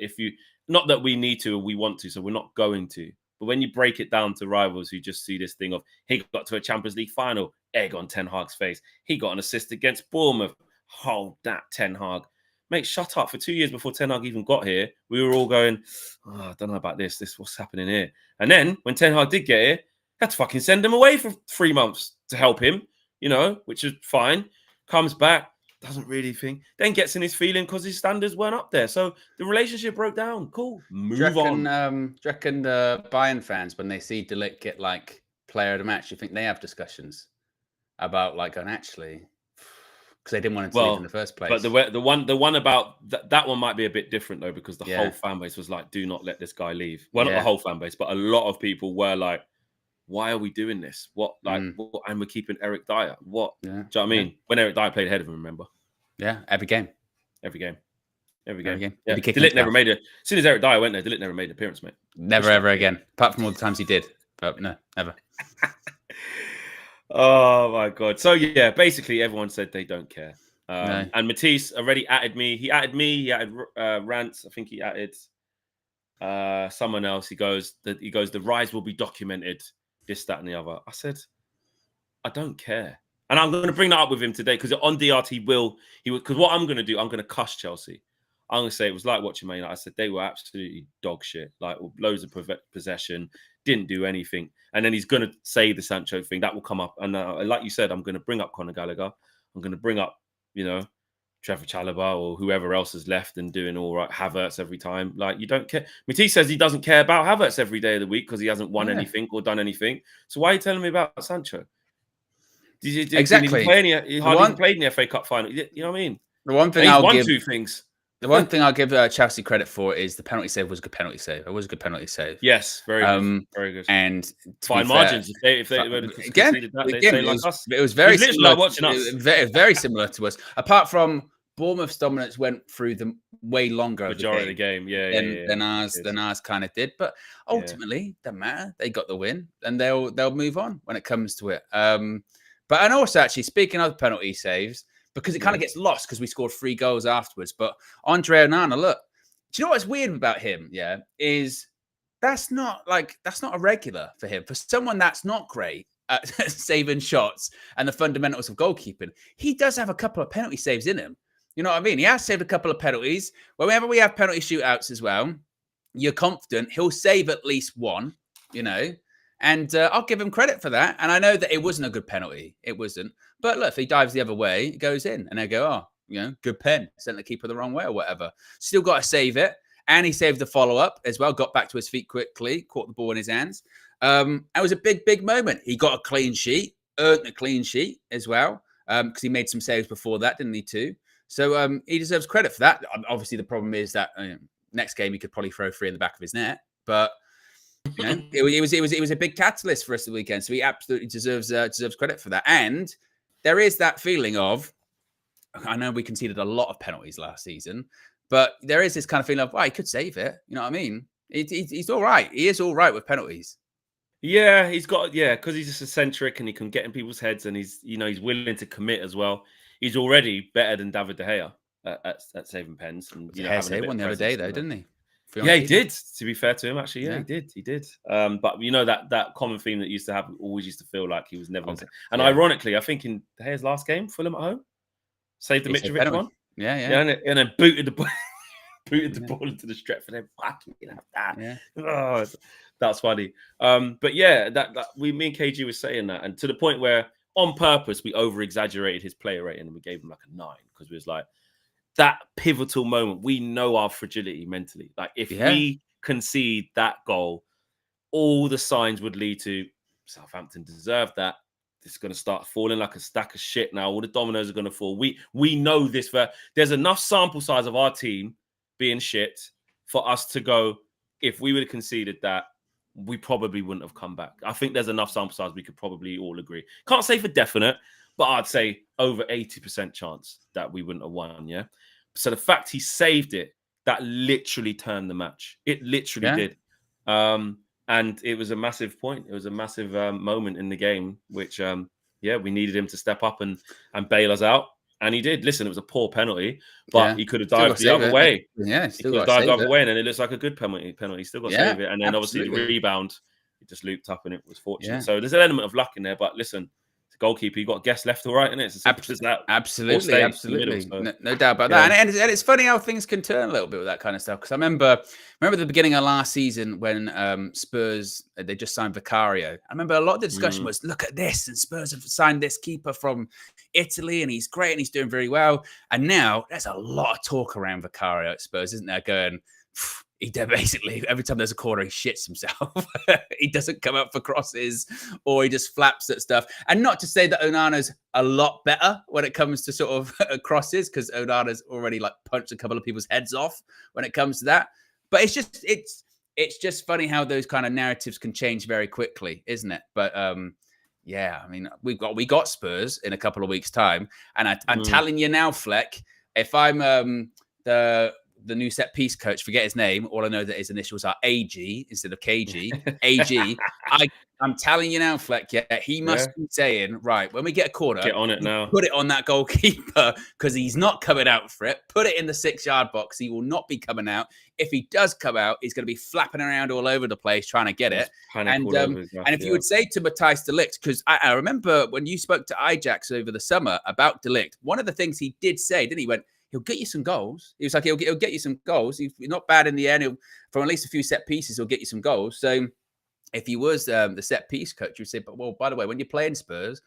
not that we need to or we want to, so we're not going to. But when you break it down to rivals who just see this thing of, he got to a Champions League final, egg on Ten Hag's face. He got an assist against Bournemouth. Hold that, Ten Hag. Mate, shut up. For 2 years before Ten Hag even got here, we were all going, oh, I don't know about this. What's happening here? And then when Ten Hag did get here, had to fucking send him away for 3 months to help him, you know, which is fine. Comes back, doesn't really think, then gets in his feeling because his standards weren't up there. So the relationship broke down. Cool. Move on. Do you reckon the Bayern fans, when they see De Ligt get like player of the match, you think they have discussions about like going, actually, because they didn't want him to leave in the first place? But the one about that one might be a bit different though, because the whole fan base was like, do not let this guy leave. Well, not the whole fan base, but a lot of people were like, why are we doing this? What, like, what, and we're keeping Eric Dyer. What? Yeah. Do you know what I mean? When Eric Dyer played ahead of him, remember? Yeah, every game. Yeah. De Ligt never made it. As soon as Eric Dyer went there, De Ligt never made an appearance, mate. Never, ever again. Apart from all the times he did. But no, never. Oh, my God. So, yeah, basically everyone said they don't care. No. And Matisse already added me. He added Rants. I think he added someone else. He goes, the rise will be documented. This, that, and the other. I said, I don't care. And I'm going to bring that up with him today because on DRT he will, because what I'm going to do, I'm going to cuss Chelsea. I'm going to say it was like watching Man United. I said they were absolutely dog shit, like loads of possession, didn't do anything. And then he's going to say the Sancho thing. That will come up. And like you said, I'm going to bring up Conor Gallagher. I'm going to bring up, you know, Trevor Chalobah or whoever else is left and doing all right. Havertz every time. Like, you don't care. Matisse says he doesn't care about Havertz every day of the week because he hasn't won anything or done anything. So why are you telling me about Sancho? Exactly. He hardly played in the FA Cup final. You know what I mean? The one thing I'll give two things. The one thing I'll give Chelsea credit for is the penalty save was a good penalty save. It was a good penalty save. Yes, very good. Very good. And fine margins. If they it was very similar. Very similar to us. Apart from Bournemouth's dominance went through them way longer majority of the game. than ours kind of did. But ultimately, doesn't matter. They got the win, and they'll move on when it comes to it. And also, actually, speaking of penalty saves, because it kind of gets lost because we scored 3 goals afterwards. But Andre Onana, look, do you know what's weird about him? Yeah, is that's not a regular for him. For someone that's not great at saving shots and the fundamentals of goalkeeping, he does have a couple of penalty saves in him. You know what I mean? He has saved a couple of penalties. Whenever we have penalty shootouts as well, you're confident he'll save at least one, you know. And I'll give him credit for that. And I know that it wasn't a good penalty. It wasn't. But look, if he dives the other way, it goes in. And they go, oh, you know, good pen. Sent the keeper the wrong way or whatever. Still got to save it. And he saved the follow-up as well. Got back to his feet quickly. Caught the ball in his hands. It was a big, big moment. He got a clean sheet. Earned a clean sheet as well. Because he made some saves before that, didn't he, too? So he deserves credit for that. Obviously, the problem is that next game he could probably throw 3 in the back of his net. But you know, it was a big catalyst for us the weekend. So he absolutely deserves credit for that. And there is that feeling of, I know we conceded a lot of penalties last season, but there is this kind of feeling of, well, he could save it. You know what I mean? He's all right. He is all right with penalties. Yeah, because he's just eccentric and he can get in people's heads, and he's willing to commit as well. He's already better than David De Gea at saving pens. And He won the other day, though, didn't he? Yeah, he did. To be fair to him, actually, he did. But you know that common theme that used to have, always used to feel like he was never going to. And ironically, I think in De Gea's last game, Fulham at home, saved the Mitrovic one. Yeah, and then booted the ball, ball into the stretch for them. Fucking that. Yeah. Oh, that's funny. But yeah, me and KG was saying that, and to the point where on purpose we over exaggerated his player rating and we gave him like a 9 because we was like, that pivotal moment, we know our fragility mentally. Like if we concede that goal, all the signs would lead to Southampton deserve that. It's going to start falling like a stack of shit now. All the dominoes are going to fall. We know this. There's enough sample size of our team being shit for us to go, if we would have conceded that, we probably wouldn't have come back. I think there's enough sample size we could probably all agree. Can't say for definite, but I'd say over 80% chance that we wouldn't have won, yeah? So the fact he saved it, that literally turned the match. It literally did. And it was a massive point. It was a massive moment in the game, which, we needed him to step up and bail us out. And he did. Listen, it was a poor penalty, but he could have dived the other way. Yeah, he could have dived the other way, and then it looks like a good penalty. He still got to save it. And then obviously the rebound, it just looped up and it was fortunate. So there's an element of luck in there. But listen, it's a goalkeeper. You got guess left or right, innit? It's as simple as that. Absolutely. No doubt about that. And it's funny how things can turn a little bit with that kind of stuff. Because I remember the beginning of last season when Spurs, they just signed Vicario. I remember a lot of the discussion was, look at this, and Spurs have signed this keeper from Italy, and he's great and he's doing very well. And now there's a lot of talk around Vicario at Spurs, isn't there? Going, he basically, every time there's a corner, he shits himself. He doesn't come up for crosses, or he just flaps at stuff. And not to say that Onana's a lot better when it comes to sort of crosses, because Onana's already like punched a couple of people's heads off when it comes to that. But it's just funny how those kind of narratives can change very quickly, isn't it? But I mean, we got Spurs in a couple of weeks' time, and I'm telling you now, Fleck, if I'm the new set piece coach, forget his name. All I know that his initials are AG instead of KG. AG. I'm telling you now, Fleck, he must be saying, right, when we get a corner, get on it now. Put it on that goalkeeper, because he's not coming out for it. Put it in the 6-yard box. He will not be coming out. If he does come out, he's going to be flapping around all over the place trying to get it. And if you would say to Matthijs de Ligt, because I remember when you spoke to Ajax over the summer about de Ligt, one of the things he did say, didn't he? Went, he'll get you some goals. He was like, he'll get you some goals. He's not bad in the end. From at least a few set pieces, he'll get you some goals. So if he was the set piece coach, you would say, but well, by the way, when you're playing Spurs,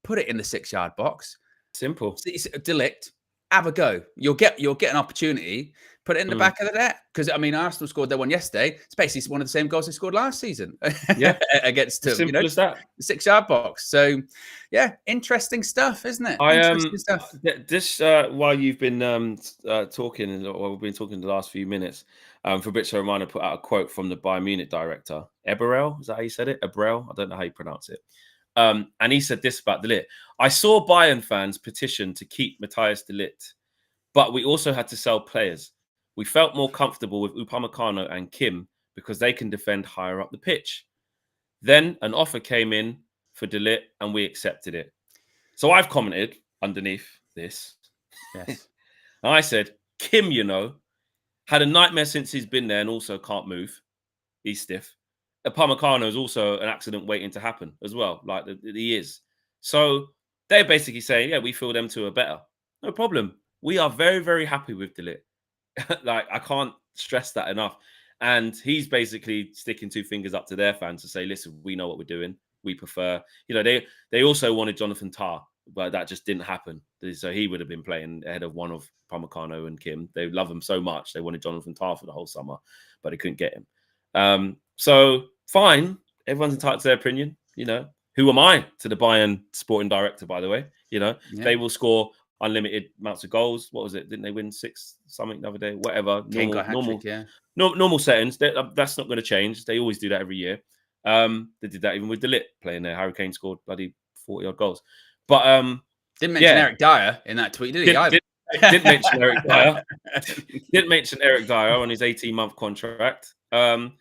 put it in the 6-yard box. Simple. De Ligt, have a go. You'll get an opportunity. Put it in the back of the net. Because, I mean, Arsenal scored their one yesterday. It's basically one of the same goals they scored last season. Against simple as that. The 6-yard box. So, yeah, interesting stuff, isn't it? Interesting stuff. This while you've been talking, or we've been talking the last few minutes, Fabrizio Romano put out a quote from the Bayern Munich director, Eberel. Is that how you said it? Eberel? I don't know how you pronounce it. And he said this about de Ligt. I saw Bayern fans petition to keep Matthijs de Ligt, but we also had to sell players. We felt more comfortable with Upamecano and Kim because they can defend higher up the pitch. Then an offer came in for De Ligt and we accepted it. So I've commented underneath this. Yes. And I said, Kim, had a nightmare since he's been there and also can't move. He's stiff. Upamecano is also an accident waiting to happen as well. Like he is. So they're basically saying, yeah, we feel them two are better. No problem. We are very, very happy with De Ligt. Like, I can't stress that enough. And he's basically sticking two fingers up to their fans to say, listen, we know what we're doing. We prefer, they also wanted Jonathan Tah, but that just didn't happen. So he would have been playing ahead of one of Upamecano and Kim. They love him so much. They wanted Jonathan Tah for the whole summer, but they couldn't get him. So fine. Everyone's entitled to their opinion. Who am I to the Bayern sporting director, by the way? They will score unlimited amounts of goals. What was it? Didn't they win 6 something the other day? Whatever. Normal settings. That's not going to change. They always do that every year. They did that even with De Ligt playing there. Harry Kane scored bloody 40 odd goals. But didn't mention Eric Dyer in that tweet, did he? Didn't mention Eric Dyer. Didn't mention Eric Dyer on his 18-month contract. Like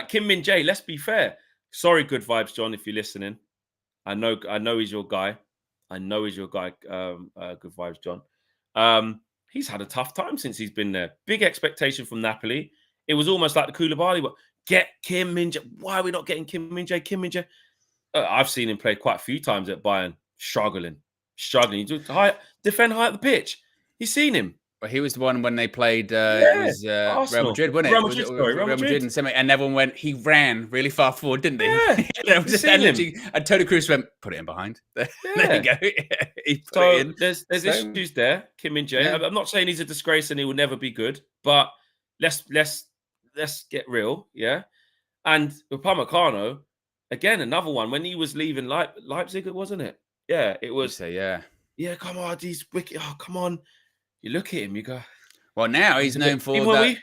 Kim Min-jae, let's be fair. Sorry, Good Vibes, John, if you're listening. I know he's your guy. Good Vibes, John. He's had a tough time since he's been there. Big expectation from Napoli. It was almost like the Koulibaly, but get Kim Min-jae. Why are we not getting Kim Min-jae? Kim Min-jae. I've seen him play quite a few times at Bayern, struggling. He defend high at the pitch. You've seen him. Well, he was the one when they played Real Madrid, wasn't it? Real Madrid. And everyone went, he ran really far forward, didn't he? Yeah. And Toni Kroos went, put it in behind. There you go. He put it in. There's issues there, Kim Min-jae. Yeah. I'm not saying he's a disgrace and he will never be good, but let's get real, yeah? And Upamecano, again, another one. When he was leaving Leipzig, wasn't it? Yeah, it was. Yeah, come on, he's wicked. Oh, come on. You look at him, you go. Well, now he's known for that.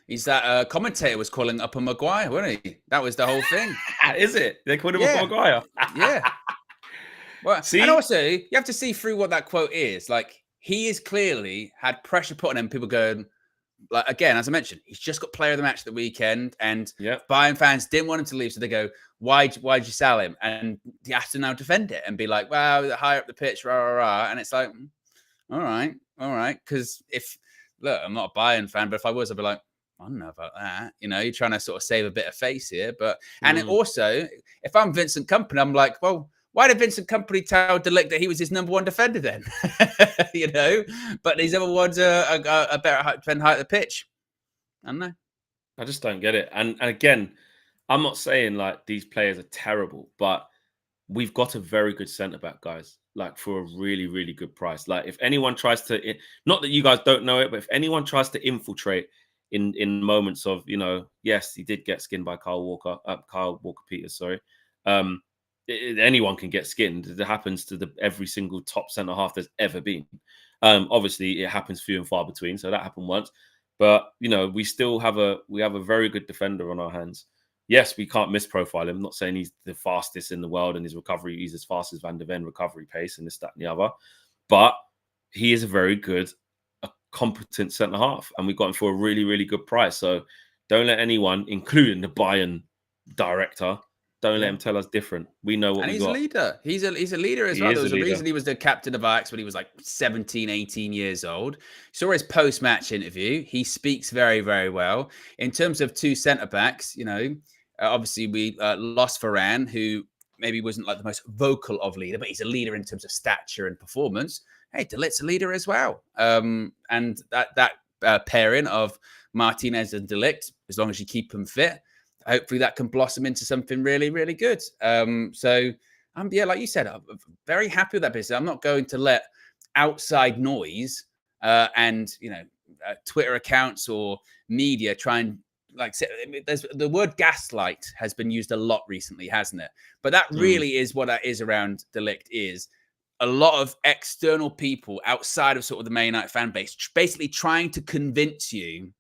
He's that commentator was calling Upper Maguire, wasn't he? That was the whole thing. Is it? They called him Upper Maguire. Yeah. Well, see? And also, you have to see through what that quote is. Like, he has clearly had pressure put on him. People going, like, again, as I mentioned, he's just got player of the match the weekend, and Bayern fans didn't want him to leave, so they go, why'd you sell him? And he has to now defend it and be like, well, higher up the pitch, rah, rah, rah. And it's like, all right. Because I'm not a Bayern fan, but if I was, I'd be like, I don't know about that. You're trying to sort of save a bit of face here. But and it also, if I'm Vincent Kompany, I'm like, well, why did Vincent Kompany tell De Ligt that he was his number one defender then? But these other ones are better defend high at the pitch. I don't know. I just don't get it. And again, I'm not saying like these players are terrible, but we've got a very good centre back, guys. Like for a really, really good price. Like if anyone tries to, not that you guys don't know it, but if anyone tries to infiltrate in moments of, yes, he did get skinned by Kyle Walker-Peters, sorry. Anyone can get skinned. It happens to every single top centre half there's ever been. Obviously, it happens few and far between. So that happened once, but we still have a very good defender on our hands. Yes, we can't misprofile him. I'm not saying he's the fastest in the world and his recovery, he's as fast as Van de Ven recovery pace and this, that, and the other. But he is a very good, competent centre half, and we got him for a really, really good price. So don't let anyone, including the Bayern director, don't let him tell us different. We know what we got. And he's a leader. He's a leader as well. There was a reason he was the captain of Ajax when he was like 17, 18 years old. Saw his post-match interview. He speaks very, very well. In terms of two centre-backs, obviously we lost Varane, who maybe wasn't like the most vocal of leader, but he's a leader in terms of stature and performance. Hey, De Ligt's a leader as well. And that pairing of Martinez and De Ligt, as long as you keep them fit, hopefully that can blossom into something really, really good. Like you said, I'm very happy with that business. I'm not going to let outside noise and Twitter accounts or media try and there's the word gaslight has been used a lot recently, hasn't it? But that really is what that is around De Ligt, is a lot of external people outside of sort of the Man United fan base basically trying to convince you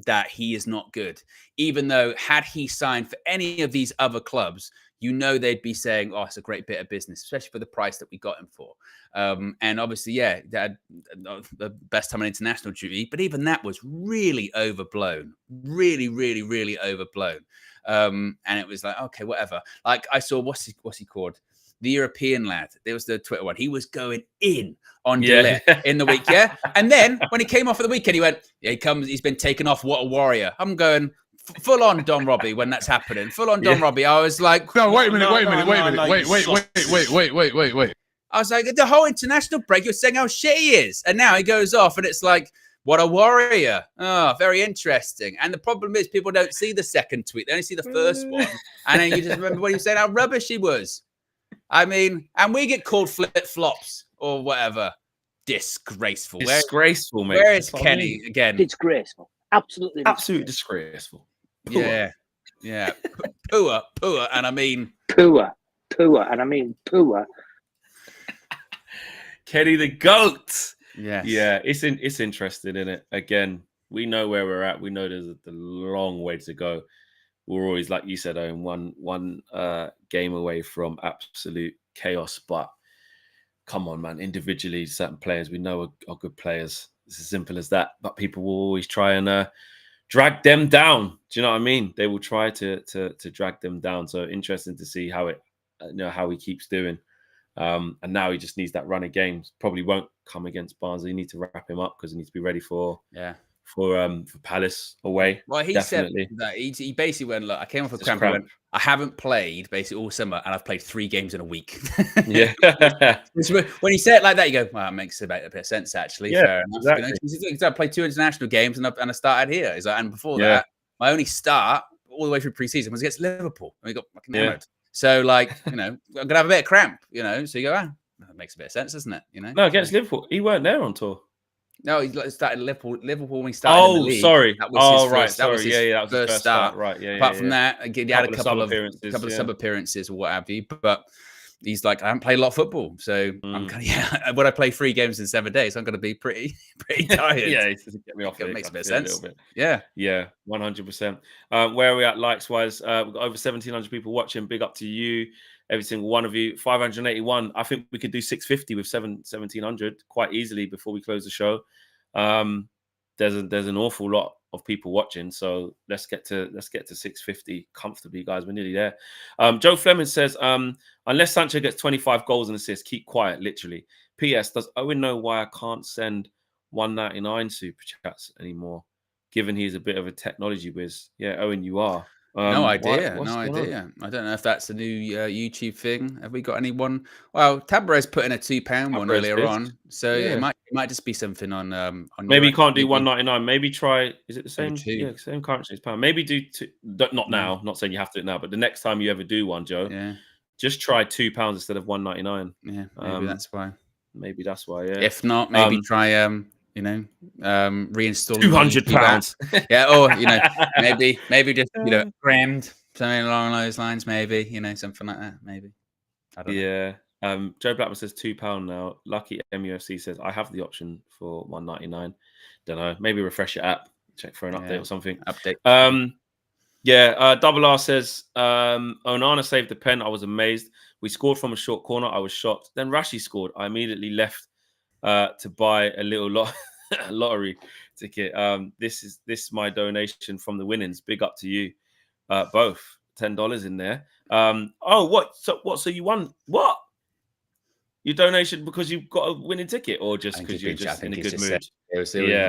that he is not good. Even though had he signed for any of these other clubs, you know they'd be saying, "Oh, it's a great bit of business," especially for the price that we got him for. And obviously, yeah, they had the best time on international duty, but even that was really overblown, really overblown. And it was like, okay, whatever. Like I saw what's he called? The European lad. There was the Twitter one. He was going in on Delete in the week, yeah. And then when he came off for the weekend, he went, "Yeah, he's been taken off. What a warrior!" I'm going. Full on Don Robbie when that's happening. Full on Don Robbie. I was like, no, wait a minute. Wait. I was like, the whole international break, you're saying how shit he is. And now he goes off and it's like, what a warrior. Oh, very interesting. And the problem is people don't see the second tweet. They only see the first one. And then you just remember when you said how rubbish he was. I mean, and we get called flip-flops or whatever. Disgraceful. Disgraceful, mate. Where is Kenny again? Disgraceful. Absolutely disgraceful. Poor. Yeah. Poor. And I mean... Poor. And I mean poor. Kenny the GOAT. Yes. Yeah, it's interesting, isn't it? Again, we know where we're at. We know there's a long way to go. We're always, like you said, Owen, one game away from absolute chaos. But come on, man. Individually, certain players we know are good players. It's as simple as that. But people will always try and drag them down. Do you know what I mean? They will try to drag them down. So interesting to see how how he keeps doing. And now he just needs that run of games. Probably won't come against Barnsley. You need to wrap him up because he needs to be ready for Palace away. Well, he definitely said that he basically went, look, I came off a cramp. I haven't played basically all summer, and I've played 3 games in a week. Yeah. When you say it like that, you go, well, it makes a bit of sense, actually. Yeah, fair enough. exactly. You know, I played 2 international games, and I started here. He's like, and before that, my only start all the way through pre-season was against Liverpool. And we got fucking hammered. So, like, you know, I'm going to have a bit of cramp, you know. So you go, that makes a bit of sense, doesn't it? You know? No, against Liverpool. He weren't there on tour. No, he started Liverpool when he started in the league. Sorry. That was his first, sorry. That was his first start. Right, Apart from that, again, he had a couple of sub appearances or what have you. But he's like, I haven't played a lot of football. So I'm kind of, when I play 3 games in 7 days, I'm going to be pretty tired. It doesn't get me off. It makes a bit of sense. Yeah, 100%. Where are we at likes-wise? We've got over 1,700 people watching. Big up to you. Every single one of you. 581. I think we could do 650 with 1,700 quite easily before we close the show. There's an awful lot of people watching, so let's get to 650 comfortably, guys. We're nearly there. Joe Fleming says, unless Sancho gets 25 goals and assists, keep quiet. Literally. P.S. Does Owen know why I can't send 199 super chats anymore? Given he's a bit of a technology whiz. Yeah, Owen, you are. No idea. I don't know if that's a new YouTube thing. Have we got anyone? Well, Tabarez put in a £2 one earlier on, so it might just be something on maybe you can't do 199. Maybe try. Is it the same? Yeah, same currency as pound. Maybe do two. Not now. Not saying you have to do it now, but the next time you ever do one, Joe, just try £2 instead of 199. Yeah, maybe that's why. Maybe that's why. Yeah. If not, maybe try reinstall £200. Yeah, or maybe just grand, something along those lines, maybe, something like that, maybe. I don't know. Joe Blackman says £2 now. Lucky MUFC says I have the option for 199. Don't know, maybe refresh your app, check for an update or something. Double R says Onana saved the pen. I was amazed. We scored from a short corner. I was shocked. Then Rashi scored. I immediately left to buy a little lottery ticket. This is my donation from the winnings. Big up to you both. $10 in there. So you won what? Your donation because you've got a winning ticket, or just because you're just in a good mood? I'll tell you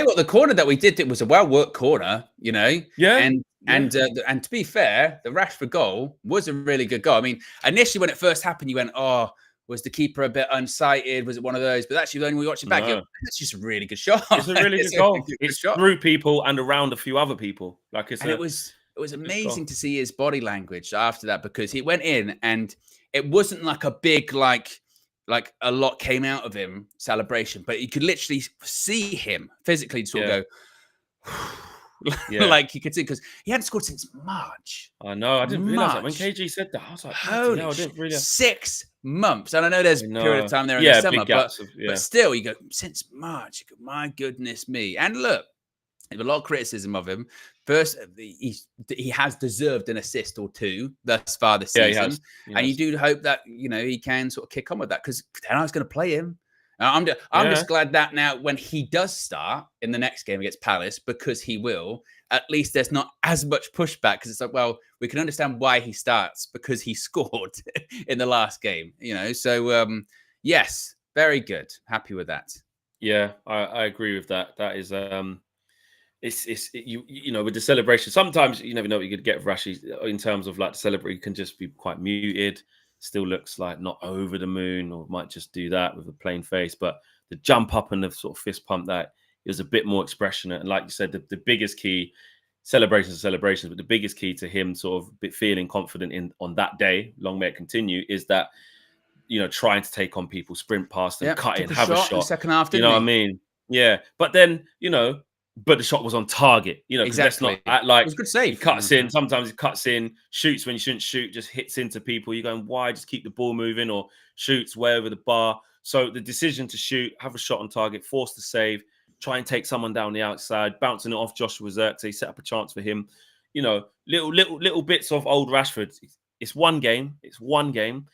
what, the corner that we did, it was a well worked corner, And to be fair, the Rashford goal was a really good goal. I mean, initially when it first happened, you went, "Oh, was the keeper a bit unsighted? Was it one of those?" But actually, when we watch it back, it's just a really good shot. It's a really good goal. It's through people and around a few other people. It was amazing to see his body language after that, because he went in and it wasn't like a big like a lot came out of him celebration, but you could literally see him physically sort of go. Like you could see, because he hadn't scored since March. I know. I didn't realize that when KG said that. I was like, "Holy hell, I didn't realize." 6 months, and I know there's a period of time there in the summer, but still, you go since March. You go, my goodness me! And look, a lot of criticism of him. First, he has deserved an assist or two thus far this Yeah, he season. has. And you do hope that, he can sort of kick on with that because Ten Hag's going to play him. I'm just glad that now when he does start in the next game against Palace, because he will, at least there's not as much pushback because it's like, well, we can understand why he starts because he scored in the last game, So, yes, very good. Happy with that. Yeah, I agree with that. That is, with the celebration, sometimes you never know what you're going to get with Rashi in terms of like the celebration can just be quite muted. Still looks like not over the moon, or might just do that with a plain face. But the jump up and the sort of fist pump, that it was a bit more expressionate. And like you said, the biggest key, celebrations, but the biggest key to him sort of feeling confident on that day, long may it continue, is that, trying to take on people, sprint past them, cut in, have a shot. In the second half, What I mean? Yeah. But then, but the shot was on target, because exactly. let's not act like it was a good save. He cuts in. Sometimes he cuts in, shoots when you shouldn't shoot, just hits into people. You're going, why? Just keep the ball moving, or shoots way over the bar. So the decision to shoot, have a shot on target, force the save, try and take someone down the outside, bouncing it off Joshua Zirkzee, set up a chance for him. Little bits of old Rashford. It's one game.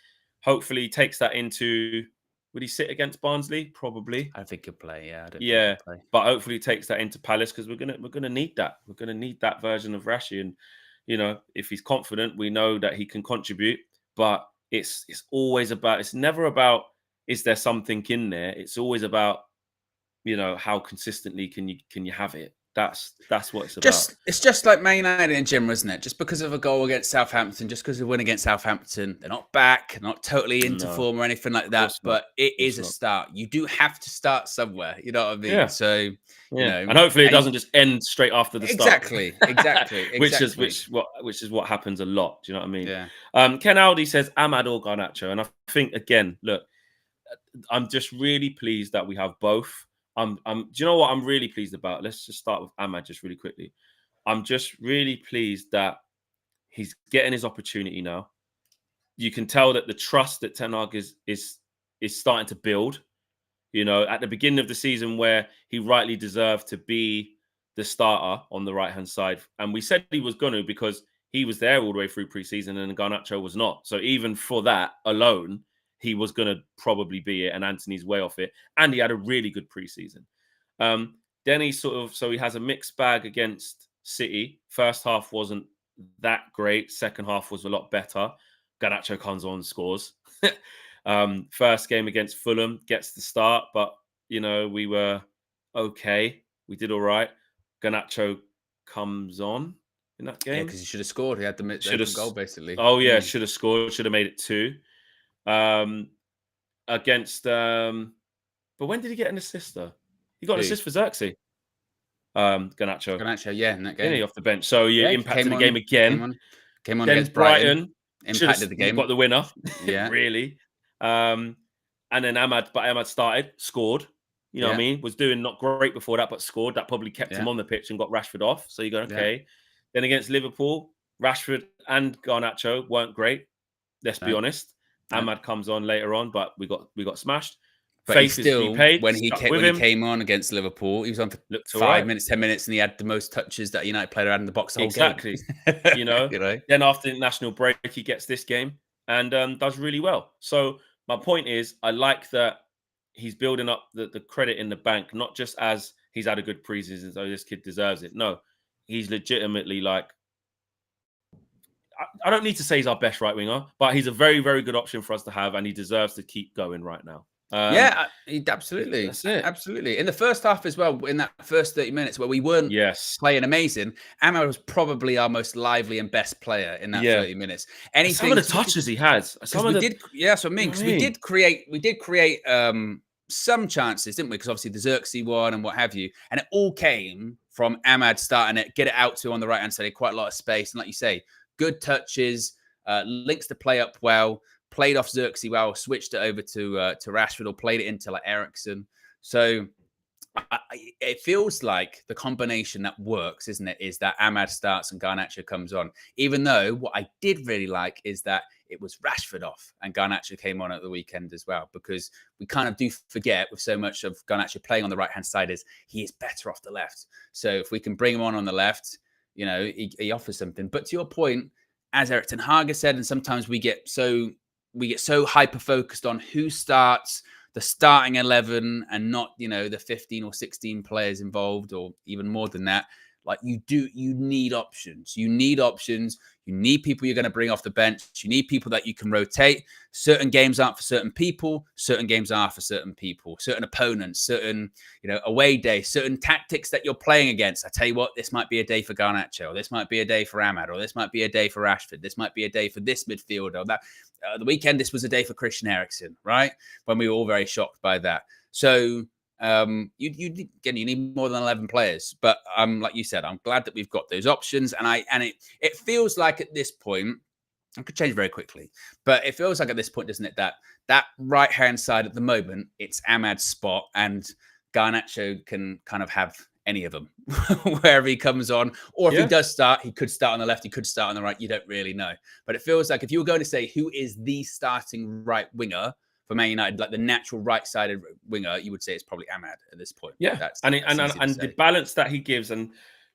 Hopefully he takes that into. Would he sit against Barnsley? Probably. I think he'll play. Yeah. Yeah, but hopefully he takes that into Palace because we're gonna need that. We're gonna need that version of Rashi, and if he's confident, we know that he can contribute. But it's always about. It's never about is there something in there. It's always about how consistently can you have it. That's what it's about. It's just like Man United in general, isn't it? Just because of a goal against Southampton, just because of a win against Southampton, they're not back, not totally into form or anything like that. But it is a start. You do have to start somewhere. You know what I mean? Yeah. So and hopefully it doesn't just end straight after the start. Exactly. which is what happens a lot. Do you know what I mean? Yeah. Ken Aldi says Ahmad or Garnacho, and I think again, look, I'm just really pleased that we have both. Do you know what I'm really pleased about? Let's just start with Ahmad just really quickly. I'm just really pleased that he's getting his opportunity now. You can tell that the trust that Ten Hag is starting to build. At the beginning of the season where he rightly deserved to be the starter on the right-hand side. And we said he was going to because he was there all the way through pre-season and Garnacho was not. So even for that alone, he was going to probably be it, and Anthony's way off it. And he had a really good preseason. Then he he has a mixed bag against City. First half wasn't that great. Second half was a lot better. Garnacho comes on, scores. First game against Fulham, gets the start, but, we were okay. We did all right. Garnacho comes on in that game. Yeah, because he should have scored. He had the goal, basically. Oh, yeah, should have scored. Should have made it 2. Against but when did he get an assist though? He got an assist for Zirkzee. Garnacho, yeah, in that game. Off the bench. So impacted the game again. Came on then against Brighton. Impacted the game. Got the winner. Yeah. Really. And then Ahmad started, scored. You know what I mean? Was doing not great before that, but scored. That probably kept him on the pitch and got Rashford off. So you go, okay. Yeah. Then against Liverpool, Rashford and Garnacho weren't great. Let's be honest. Ahmad comes on later on, but we got smashed. But Faith still, paid, when he came on against Liverpool, he was on for 5 minutes, 10 minutes, and he had the most touches that a United player had in the box the whole game. Then after the international break, he gets this game and does really well. So my point is, I like that he's building up the credit in the bank, not just as he's had a good preseason, so this kid deserves it. No, he's legitimately like, I don't need to say he's our best right winger, but he's a very, very good option for us to have, and he deserves to keep going right now. Absolutely. That's it. Absolutely. In the first half as well, in that first 30 minutes where we weren't playing amazing, Ahmad was probably our most lively and best player in that 30 minutes. Some of the touches he has. That's what I mean. Because we did create some chances, didn't we? Because obviously the Zirkzee one and what have you. And it all came from Ahmad starting it, get it out to on the right-hand side, quite a lot of space. And like you say, good touches, links the play up well, played off Zirkzee well, switched it over to Rashford or played it into like Eriksen. So It feels like the combination that works, isn't it? Is that Ahmad starts and Garnacho comes on. Even though what I did really like is that it was Rashford off and Garnacho came on at the weekend as well, because we kind of do forget with so much of Garnacho playing on the right hand side is he is better off the left. So if we can bring him on the left, you know, he offers something. But to your point, as Erik ten Hag has said, and sometimes we get so hyper focused on who starts, the starting 11, and not, you know, the 15 or 16 players involved, or even more than that. Like you need options. You need options. You need people you're going to bring off the bench. You need people that you can rotate. Certain games aren't for certain people. Certain games are for certain people, certain opponents, certain, you know, away day, certain tactics that you're playing against. I tell you what, this might be a day for Garnacho, or this might be a day for Ahmad, or this might be a day for Rashford. This might be a day for this midfielder. Or that the weekend, this was a day for Christian Eriksen, right? When we were all very shocked by that. So you need more than 11 players, but like you said, I'm glad that we've got those options, and it feels like at this point, it could change very quickly, but it feels like at this point, doesn't it, that right hand side at the moment, it's Ahmad's spot, and Garnacho can kind of have any of them wherever he comes on, or if he does start, he could start on the left, he could start on the right. You don't really know, but it feels like if you were going to say who is the starting right winger for Man United, like the natural right-sided winger, you would say it's probably Ahmad at this point. Yeah, and the balance that he gives, and do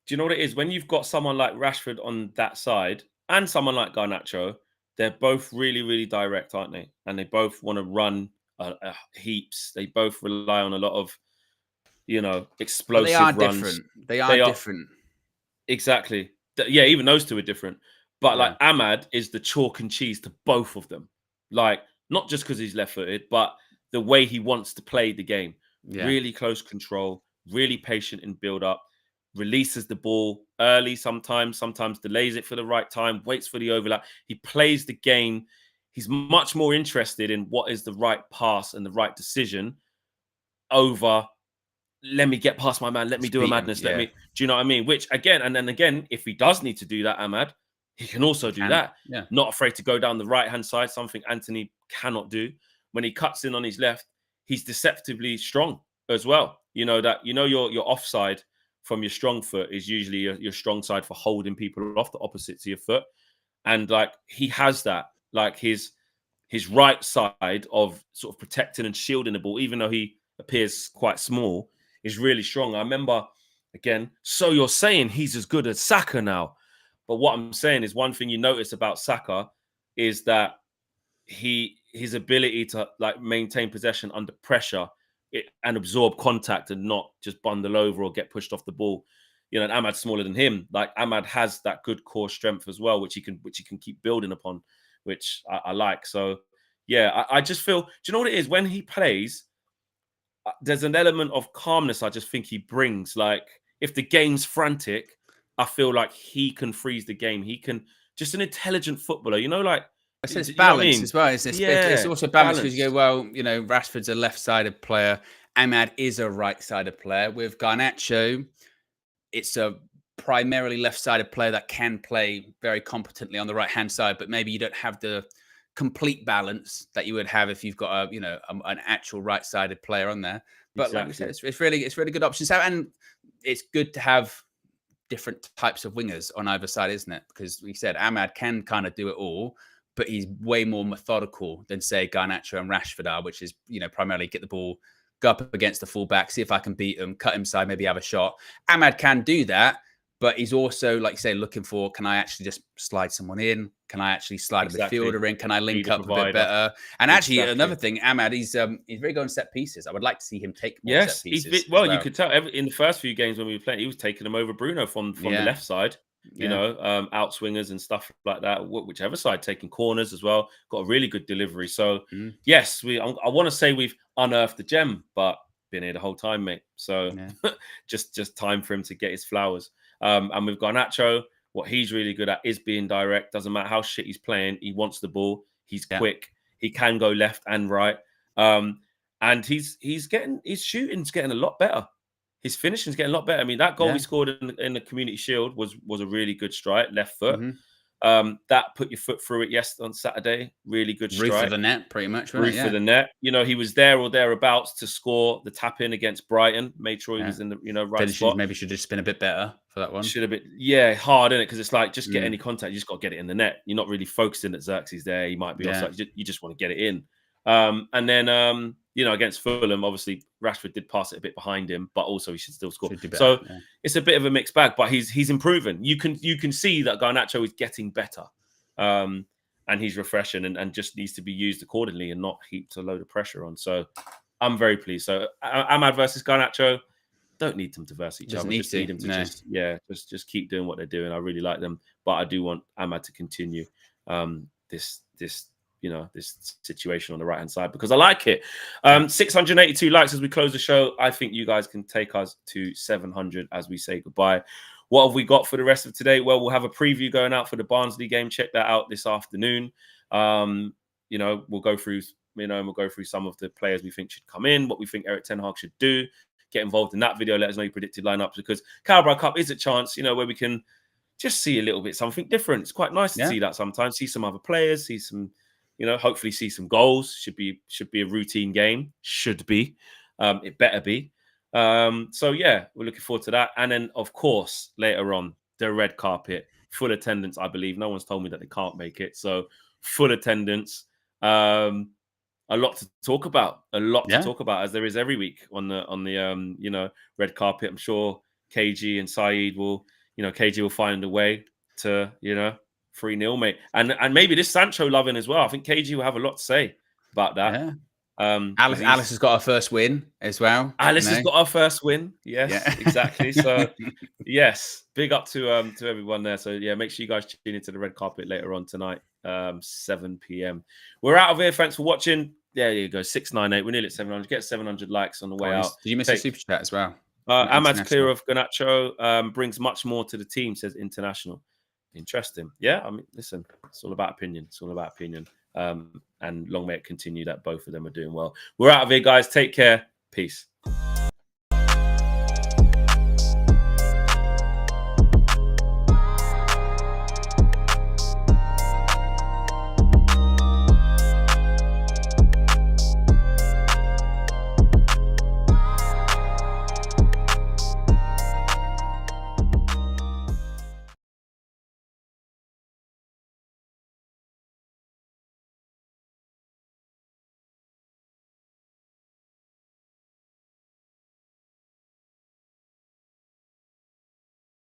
you know what it is? When you've got someone like Rashford on that side and someone like Garnacho, they're both really, really direct, aren't they? And they both want to run heaps. They both rely on a lot of, you know, explosive they are runs. Different. They are different. Exactly. Yeah, even those two are different. But like Ahmad is the chalk and cheese to both of them. Like, not just because he's left-footed, but the way he wants to play the game. Yeah. Really close control, really patient in build-up, releases the ball early sometimes delays it for the right time, waits for the overlap. He plays the game. He's much more interested in what is the right pass and the right decision over, let me get past my man, let me do a madness, let me... Do you know what I mean? Which, again, and then again, if he does need to do that, Ahmad, he can also do that. Yeah. Not afraid to go down the right-hand side, something Anthony cannot do. When he cuts in on his left, he's deceptively strong as well. You know that, you know, your offside from your strong foot is usually your strong side for holding people off, the opposite to your foot. And like, he has that, like his right side of sort of protecting and shielding the ball, even though he appears quite small, is really strong. I remember, again, so you're saying he's as good as Saka now. But what I'm saying is, one thing you notice about Saka is that his ability to like maintain possession under pressure and absorb contact and not just bundle over or get pushed off the ball. You know, and Ahmad's smaller than him. Like, Ahmad has that good core strength as well, which he can keep building upon, which I like. So yeah, I just feel, do you know what it is? When he plays, there's an element of calmness I just think he brings. Like, if the game's frantic, I feel like he can freeze the game. He can, just an intelligent footballer, you know, like, it's balance as well. It's also balance because you go, well, you know, Rashford's a left-sided player. Ahmad is a right-sided player. With Garnacho, it's a primarily left-sided player that can play very competently on the right-hand side, but maybe you don't have the complete balance that you would have if you've got an actual right-sided player on there. But exactly. Like we said, it's really good options. And it's good to have different types of wingers on either side, isn't it? Because we said Ahmad can kind of do it all, but he's way more methodical than, say, Garnacho and Rashford are, which is, you know, primarily get the ball, go up against the fullback, see if I can beat him, cut him side, maybe have a shot. Ahmad can do that, but he's also, like you say, looking for, can I actually just slide someone in? Can I actually slide a midfielder in? Can I link up a bit better? And actually, another thing, Ahmad, he's very good on set pieces. I would like to see him take more set pieces. Well, you could tell in the first few games when we were playing, he was taking them over Bruno from the left side. You know, out swingers and stuff like that, whichever side, taking corners as well. Got a really good delivery. So, yes, I want to say we've unearthed the gem, but been here the whole time, mate. So, just time for him to get his flowers. And with Garnacho, what he's really good at is being direct. Doesn't matter how shit he's playing. He wants the ball. He's quick. He can go left and right. And his shooting's getting a lot better. His finishing's getting a lot better. I mean, that goal he scored in the Community Shield was a really good strike, left foot. That put your foot through it on Saturday. Really good strike. Roof of the net, pretty much. Roof of the net. You know, he was there or thereabouts to score the tap in against Brighton. Made sure he was in the right spot. Maybe should have just been a bit better for that one. Should have been, hard in it, because it's like, just get any contact. You just got to get it in the net. You're not really focusing that Zirkzee's there. He might be offside. You just want to get it in. And then against Fulham, obviously Rashford did pass it a bit behind him, but also he should still score. So it's a bit of a mixed bag, but he's improving. You can see that Garnacho is getting better, and he's refreshing and just needs to be used accordingly and not heaped a load of pressure on. So I'm very pleased. So Ahmad versus Garnacho, don't need them to verse each other. Just need them to just keep doing what they're doing. I really like them, but I do want Ahmad to continue this situation on the right hand side, because I like it. 682 likes as we close the show. I think you guys can take us to 700 as we say goodbye. What have we got for the rest of today? Well, we'll have a preview going out for the Barnsley game. Check that out this afternoon. We'll go through some of the players we think should come in, what we think Erik ten Hag should do. Get involved in that video. Let us know your predicted lineups, because Carabao Cup is a chance, where we can just see a little bit something different. It's quite nice to see that sometimes. See some other players. See some. Hopefully see some goals. Should be a routine game. Should be. It better be. We're looking forward to that. And then, of course, later on, the red carpet, full attendance, I believe. No one's told me that they can't make it. So full attendance. A lot to talk about. As there is every week on the red carpet. I'm sure KG and Saeed will, KG will find a way to, 3-0, mate. And maybe this Sancho loving as well. I think KG will have a lot to say about that. Yeah. Alice has got her first win as well. Alice has got her first win. Yes, exactly. So, yes, big up to everyone there. So, make sure you guys tune into the red carpet later on tonight, 7 p.m. We're out of here. Thanks for watching. There you go, 698. We're nearly at 700. Get 700 likes on the way out. Did you miss a super chat as well? Ahmad's clear of Garnacho. Brings much more to the team, says International. Interesting. Yeah, I mean, listen, it's all about opinion. And long may it continue that both of them are doing well. We're out of here, guys. Take care. Peace.